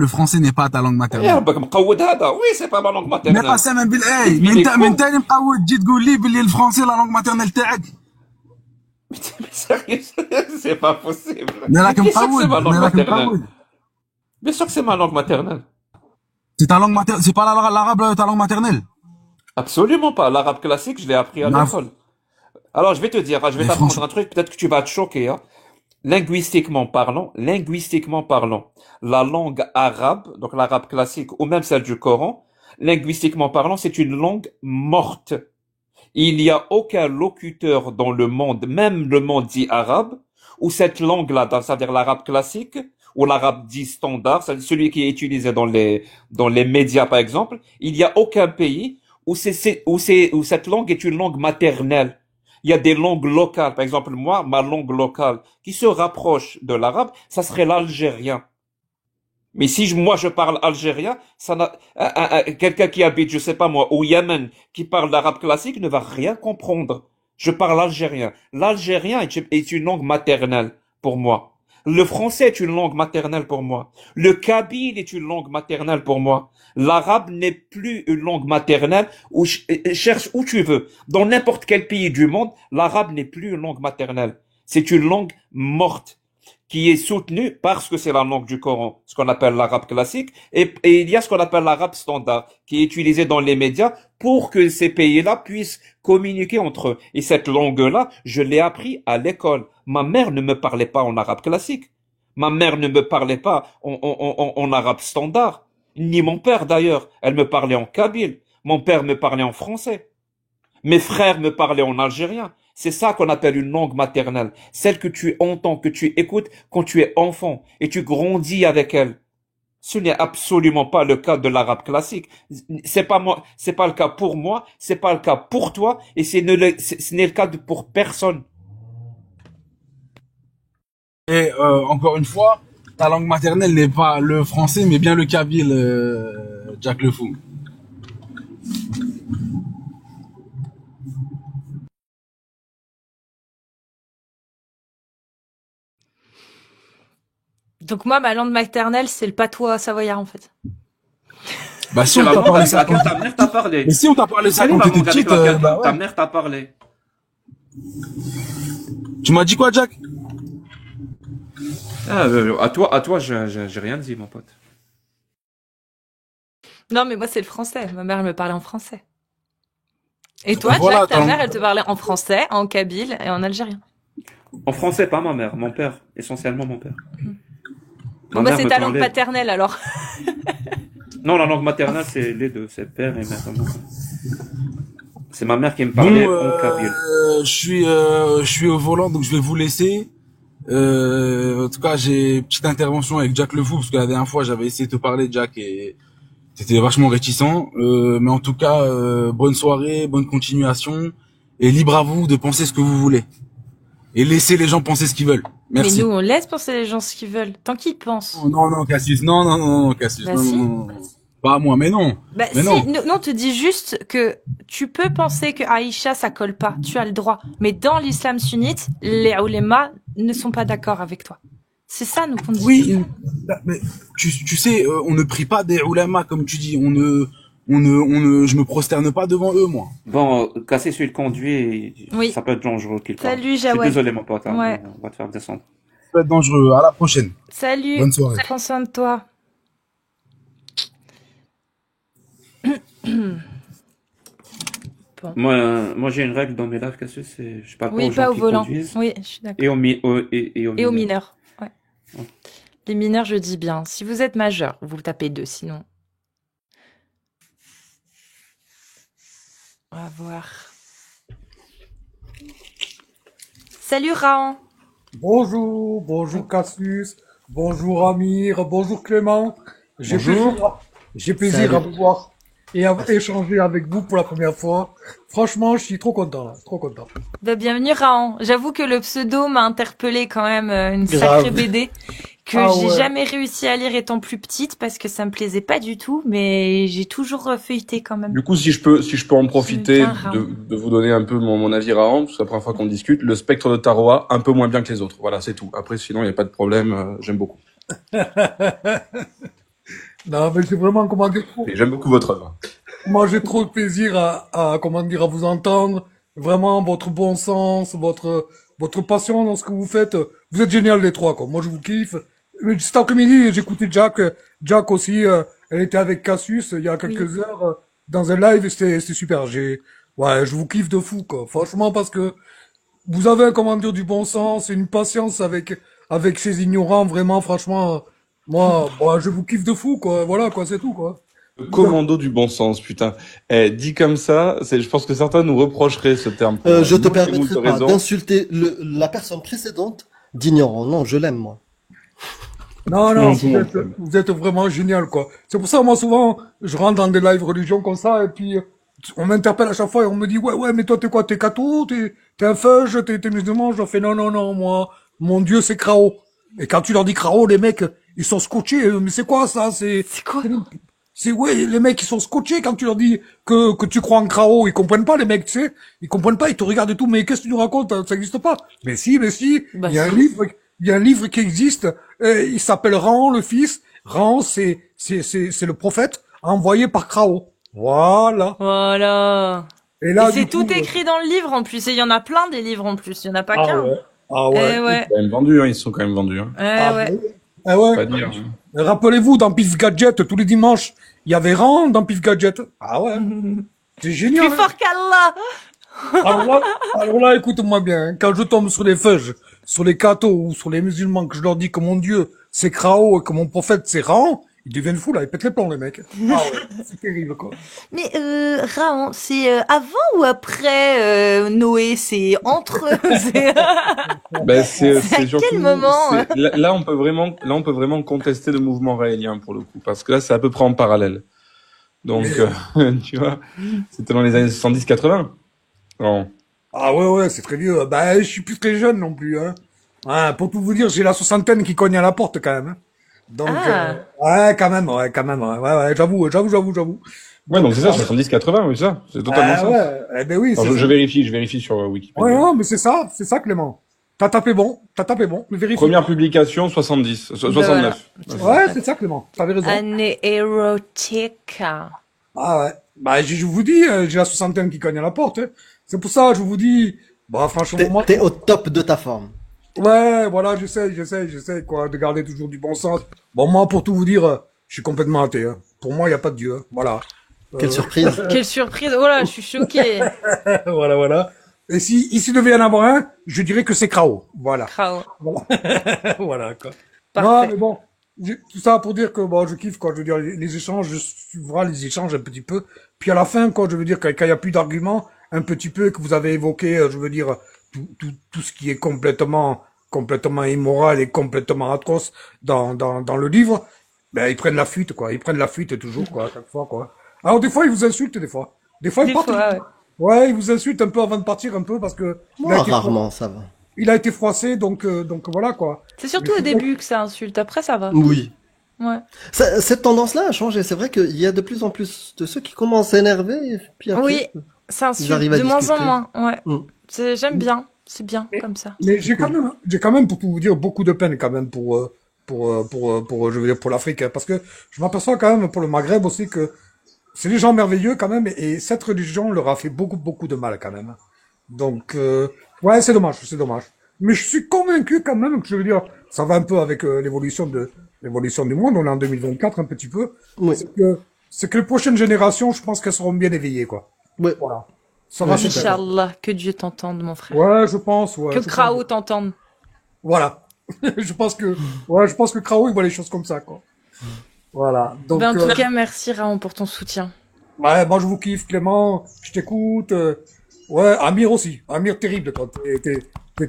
Le français n'est pas ta langue
يا
maternelle.
ربك مقود هذا وي سي با ما لونغ
Mais
ماتيرنال
قسما بالله
كي
من
تبيني
انت من
كو
تاني مقود تجي تقول لي باللي الفرنسي لا لونغ ماتيرنال تاعك.
سي با بوسيبل
انا راك
بيان سور que c'est
مقود
ma langue
انا راك
maternelle
مقود.
bien sûr que c'est ma langue maternelle
C'est ta langue maternelle, c'est pas l'arabe ta langue maternelle.
absolument pas l'arabe classique je l'ai appris à
Mais,
l'école alors je vais te dire je vais
mais
t'apprendre
franchement,
un truc peut-être que tu vas te choquer hein. Linguistiquement parlant la langue arabe donc l'arabe classique ou même celle du Coran linguistiquement parlant c'est une langue morte. Il n'y a aucun locuteur dans le monde, même le monde dit arabe, où cette langue-là, c'est-à-dire l'arabe classique, ou l'arabe dit standard, c'est celui qui est utilisé dans les médias par exemple, il n'y a aucun pays où cette langue est une langue maternelle. Il y a des langues locales. Par exemple, moi, ma langue locale qui se rapproche de l'arabe, ça serait l'algérien. Mais si moi je parle algérien, ça n'a, quelqu'un qui habite, je sais pas moi, au Yémen, qui parle l'arabe classique ne va rien comprendre. Je parle algérien. L'algérien est une langue maternelle pour moi. Le français est une langue maternelle pour moi. Le kabyle est une langue maternelle pour moi. L'arabe n'est plus une langue maternelle ou cherche où tu veux. Dans n'importe quel pays du monde, l'arabe n'est plus une langue maternelle. C'est une langue morte qui est soutenu parce que c'est la langue du Coran, ce qu'on appelle l'arabe classique, et il y a ce qu'on appelle l'arabe standard, qui est utilisé dans les médias pour que ces pays-là puissent communiquer entre eux. Et cette langue-là, je l'ai appris à l'école. Ma mère ne me parlait pas en arabe classique. Ma mère ne me parlait pas en arabe standard. Ni mon père d'ailleurs. Elle me parlait en kabyle. Mon père me parlait en français. Mes frères me parlaient en algérien. C'est ça qu'on appelle une langue maternelle. Celle que tu entends, que tu écoutes quand tu es enfant et tu grandis avec elle. Ce n'est absolument pas le cas de l'arabe classique. C'est pas moi, c'est pas le cas pour moi, c'est pas le cas pour toi et ce n'est le cas pour personne.
et encore une fois, ta langue maternelle n'est pas le français, mais bien le kabyle, Jack le fou.
Donc moi, ma langue maternelle, c'est le patois savoyard en fait.
Bah si
C'est
on
la
t'a
langue
parlé
avec
ça
laquelle
quand
ta mère t'a parlé.
mais si on t'a parlé ça
Quelle est
quand
la
t'étais
langue avec
petite,
laquelle
bah
ta
ouais.
mère t'a parlé?
Tu m'as dit quoi, Jack?
Ah, à toi, j'ai rien dit, mon pote.
Non, mais moi, c'est le français. Ma mère, elle me parlait en français. Et toi,
Voilà,
Jack, ta mère, elle te parlait en français, en kabyle et en algérien.
En français, pas ma mère, mon père, essentiellement mon père.
Bon, bah, c'est ta langue paternelle, alors.
Non, la langue maternelle, c'est les deux, c'est père et mère. C'est ma mère qui me parlait en kabyle.
Je suis au volant, donc je vais vous laisser. En tout cas, j'ai une petite intervention avec Jack le Fou, parce que la dernière fois, j'avais essayé de te parler, Jack, et t'étais vachement réticent. Mais en tout cas, bonne soirée, bonne continuation, et libre à vous de penser ce que vous voulez. Et laissez les gens penser ce qu'ils veulent. Merci.
Mais nous, on laisse penser les gens ce qu'ils veulent, tant qu'ils pensent.
Oh, non, Cassius, non, Cassius,
Bah,
non,
si.
non. Pas à moi, mais non.
Bah,
mais
si,
non.
non, on te dit juste que tu peux penser que Aïcha, ça colle pas. Tu as le droit. Mais dans l'islam sunnite, les oulémas ne sont pas d'accord avec toi. C'est ça, nous, qu'on dit.
Oui, mais tu sais, on ne prie pas des ulama, comme tu dis. Je me prosterne pas devant eux, moi.
Bon, casser celui de conduit,
Oui.
ça peut être dangereux quelque part.
Salut,
Je suis
Jawad.
désolé, mon pote, hein,
Ouais.
on va te faire descendre.
Ça peut être dangereux. À la prochaine.
Salut.
Bonne soirée.
Prends soin de toi. Bon.
Moi, j'ai une règle dans mes lives, Cassius, c'est je parle pas
Oui,
aux gens
pas au
qui
volant.
conduisent
Oui, je suis d'accord.
et aux
Et aux
mineurs.
mineurs. Ouais.
Ouais.
Les mineurs, je dis bien. Si vous êtes majeur, vous tapez 2, sinon. On va voir. Salut Raon.
Bonjour Cassius, bonjour Amir, bonjour Clément.
Bonjour.
J'ai plaisir à
Salut.
vous voir et à échanger avec vous pour la première fois. Franchement, je suis trop content là, trop content.
Bah, bienvenue Raon. J'avoue que le pseudo m'a interpellé quand même une
Grave.
sacrée BD que
Ah
j'ai
ouais.
jamais réussi à lire étant plus petite parce que ça me plaisait pas du tout, mais j'ai toujours feuilleté quand même.
Du coup, si je peux en profiter
Tiens, Raon.
de vous donner un peu mon avis Raon, c'est la première fois qu'on discute, le spectre de Taroa, un peu moins bien que les autres. Voilà, c'est tout. Après, sinon, il n'y a pas de problème, j'aime beaucoup.
Non, mais c'est vraiment comment dire.
Et j'aime beaucoup votre œuvre.
Moi, j'ai trop de plaisir comment dire, à vous entendre. Vraiment, votre bon sens, votre passion dans ce que vous faites. Vous êtes génial les trois, quoi. Moi, je vous kiffe. Mais cet après-midi, j'écoutais Jack aussi. Elle était avec Cassius il y a quelques heures dans un live. Et c'était super. Ouais, je vous kiffe de fou, quoi. Franchement, parce que vous avez, comment dire, du bon sens et une patience avec ces ignorants. Vraiment, franchement, moi, je vous kiffe de fou, quoi. Voilà, quoi, c'est tout, quoi.
Le commando du bon sens, putain. Dit comme ça, je pense que certains nous reprocheraient ce terme.
Je te
Moult et moult
permettrai pas
raisons.
d'insulter la personne précédente d'ignorant. Non, je l'aime, moi.
Non,
Non,
vous êtes vraiment génial, quoi. C'est pour ça, moi, souvent, je rentre dans des lives religion comme ça, et puis, on m'interpelle à chaque fois, et on me dit, ouais, mais toi, t'es quoi? T'es catho? T'es un feuge? T'es musulman? Je leur fais, non, moi, mon Dieu, c'est Krao. Et quand tu leur dis Krao, les mecs, ils sont scotchés. Mais c'est quoi, ça?
C'est quoi?
Ouais, les mecs, ils sont scotchés quand tu leur dis que tu crois en Krao. Ils comprennent pas, les mecs, tu sais. Ils comprennent pas, ils te regardent et tout. Mais qu'est-ce que tu nous racontes? Ça existe pas. Mais si.
Bah,
Il y a un
si.
livre qui existe. Il s'appelle Ran, le fils. Ran, c'est le prophète envoyé par Krao. Voilà.
Voilà.
Et là,
Et c'est
du coup,
tout écrit dans le livre en plus. Et il y en a plein des livres en plus. Il y en a pas
Ah
qu'un.
ouais. Ah ouais.
Eh ouais.
Quand même vendus, hein, ils sont quand même vendus. Hein.
Ah
Ouais.
ouais. Ah ouais.
Pas dire. Hein.
Rappelez-vous, dans Pif Gadget, tous les dimanches, il y avait Ran dans Pif Gadget. Ah ouais. C'est génial.
Plus fort qu'Allah.
Alors là, écoute-moi bien. Hein. Quand je tombe sur les feuges, sur les cathos ou sur les musulmans, que je leur dis que mon Dieu, c'est Krao et que mon prophète, c'est Ran, ils deviennent fous, là. Ils pètent les plombs, les mecs. Ah ouais. C'est terrible, quoi.
Mais Raon, c'est avant ou après Noé? C'est entre eux. C'est-
Ben,
C'est à
c'est surtout,
quel moment
là, on peut vraiment contester le mouvement raélien pour le coup, parce que là, c'est à peu près en parallèle. Donc, tu vois, c'était dans les années 70-80. Non.
Ah ouais, c'est très vieux. Bah, je suis plus très jeune non plus, hein. Ouais, pour tout vous dire, j'ai la soixantaine qui cogne à la porte, quand même. Hein. Donc,
Ah.
ouais, quand même, ouais. Ouais, j'avoue.
Ouais, donc c'est ça, 70-80, oui, c'est ça. C'est totalement ça.
Ouais, eh ben oui,
Alors,
c'est
je
ça.
vérifie sur Wikipédia.
Ouais, non, mais c'est ça, Clément. T'as tapé bon, mais vérifie.
Première publication, 70, 69.
Ouais, c'est ça, Clément. T'avais raison.
Année érotique.
Ah ouais. Bah, je vous dis, j'ai la soixantaine qui cogne à la porte. Hein. C'est pour ça, je vous dis, bah, franchement, moi,
T'es au top de ta forme.
ouais, voilà, j'essaie, quoi, de garder toujours du bon sens. Bon, moi, pour tout vous dire, je suis complètement athée. Hein. Pour moi, il n'y a pas de Dieu. Hein. Voilà.
Quelle surprise.
Quelle surprise. Oh là, je suis choquée.
Voilà. Et s'il devait y en avoir un, je dirais que c'est Krao. Voilà.
Krao.
Voilà, quoi. Non,
Parfait.
mais bon, tout ça pour dire que bon, je kiffe quoi. Je veux dire les échanges, je suivrai les échanges un petit peu. Puis à la fin, quoi, je veux dire quand il y a plus d'arguments, un petit peu que vous avez évoqué, je veux dire tout ce qui est complètement immoral et complètement atroce dans le livre, ben ils prennent la fuite quoi. Ils prennent la fuite toujours quoi à chaque fois quoi. Alors des fois ils vous insultent des fois. Des fois ils
Des
partent.
fois, ouais.
Ouais, ils vous insultent un peu avant de partir un peu parce que
Moi, rarement, ça va.
il a été froissé donc voilà quoi.
C'est surtout
Mais
au début que ça insulte. Après, ça va.
Oui.
Ouais.
Cette tendance-là a changé. C'est vrai qu'il y a de plus en plus de ceux qui commencent à énerver, et puis après,
Oui, ça
ils
insulte
arrivent à
de moins en
discuter.
moins. Ouais.
Mm.
J'aime bien. C'est bien comme ça.
Mais j'ai quand même, pour tout vous dire, beaucoup de peine quand même je veux dire, pour l'Afrique, hein, parce que je m'aperçois quand même pour le Maghreb aussi que c'est des gens merveilleux quand même, et cette religion leur a fait beaucoup de mal quand même. Donc, ouais, c'est dommage. Mais je suis convaincu quand même que je veux dire, ça va un peu avec l'évolution du monde. On est en 2024 un petit peu.
Oui.
C'est que les prochaines générations, je pense qu'elles seront bien éveillées, quoi.
Oui.
Voilà. Ça va
Ouais,
super.
Inch'Allah, que Dieu t'entende, mon frère.
Ouais, je pense, ouais.
Que
je pense.
Krao t'entende.
Voilà. Je pense que Krao, il voit les choses comme ça, quoi. Voilà. Donc,
Ben, en tout cas, merci Raon pour ton soutien.
ouais, moi, je vous kiffe, Clément. Je t'écoute. Ouais, Amir aussi. Amir, terrible, quoi. T'es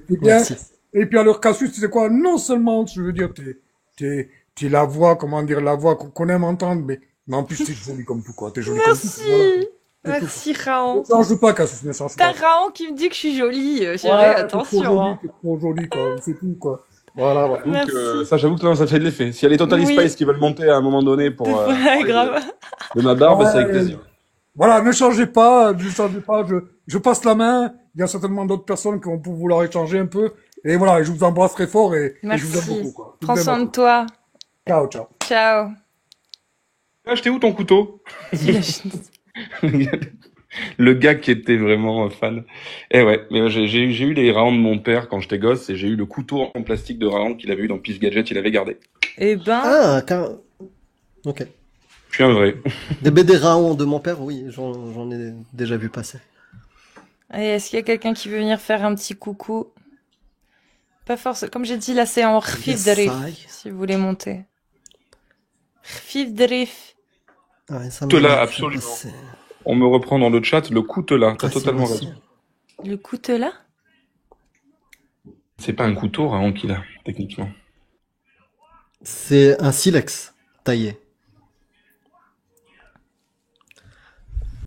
bien.
Merci.
Et puis, alors, Cassius, tu sais quoi? Non seulement, je veux dire, t'es la voix, comment dire, la voix qu'on aime entendre, mais en plus, t'es jolie comme tout, quoi. T'es jolie comme tout. Voilà.
Merci
Ne
Raon.
change pas, Cassius, ne change
T'as
pas.
Raon qui me dit que je suis jolie, chérie,
Ouais,
attention.
t'es trop jolie, quoi. C'est tout, quoi. Voilà, voilà.
Donc,
Merci.
ça, j'avoue que non, ça fait de l'effet. S'il y a les Totally
Oui.
Spice qui veulent monter à un moment donné pour
Ouais,
parler
grave.
de ma barbe, c'est avec
Ouais.
plaisir.
Voilà, ne changez pas, je passe la main. Il y a certainement d'autres personnes qui vont vouloir échanger un peu. Et voilà, je vous embrasse très fort et je vous aime
Merci.
beaucoup, quoi. Je
Prends
vous aime
soin de
beaucoup.
toi.
Ciao, ciao.
Ciao.
Ah, acheté où ton couteau? Le gars qui était vraiment fan. Eh ouais, mais j'ai eu les Raon de mon père quand j'étais gosse et j'ai eu le couteau en plastique de Raon qu'il avait eu dans Pif Gadget, il avait gardé.
Eh ben,
Ah, ok.
Je suis un vrai.
Des BD Raon de mon père, oui, j'en ai déjà vu passer.
allez, est-ce qu'il y a quelqu'un qui veut venir faire un petit coucou? Pas forcément. Comme j'ai dit, là, c'est en Rfif Drif,
Yes,
si vous voulez monter. Rfif Drif.
Ah, ça
Couteau là,
m'a fait
absolument.
passer.
On me reprend dans le chat le couteau là, t'as
Ah, si,
totalement
moi aussi.
raison.
Le couteau là?
C'est pas un couteau Raon qu'il a, techniquement.
C'est un silex taillé.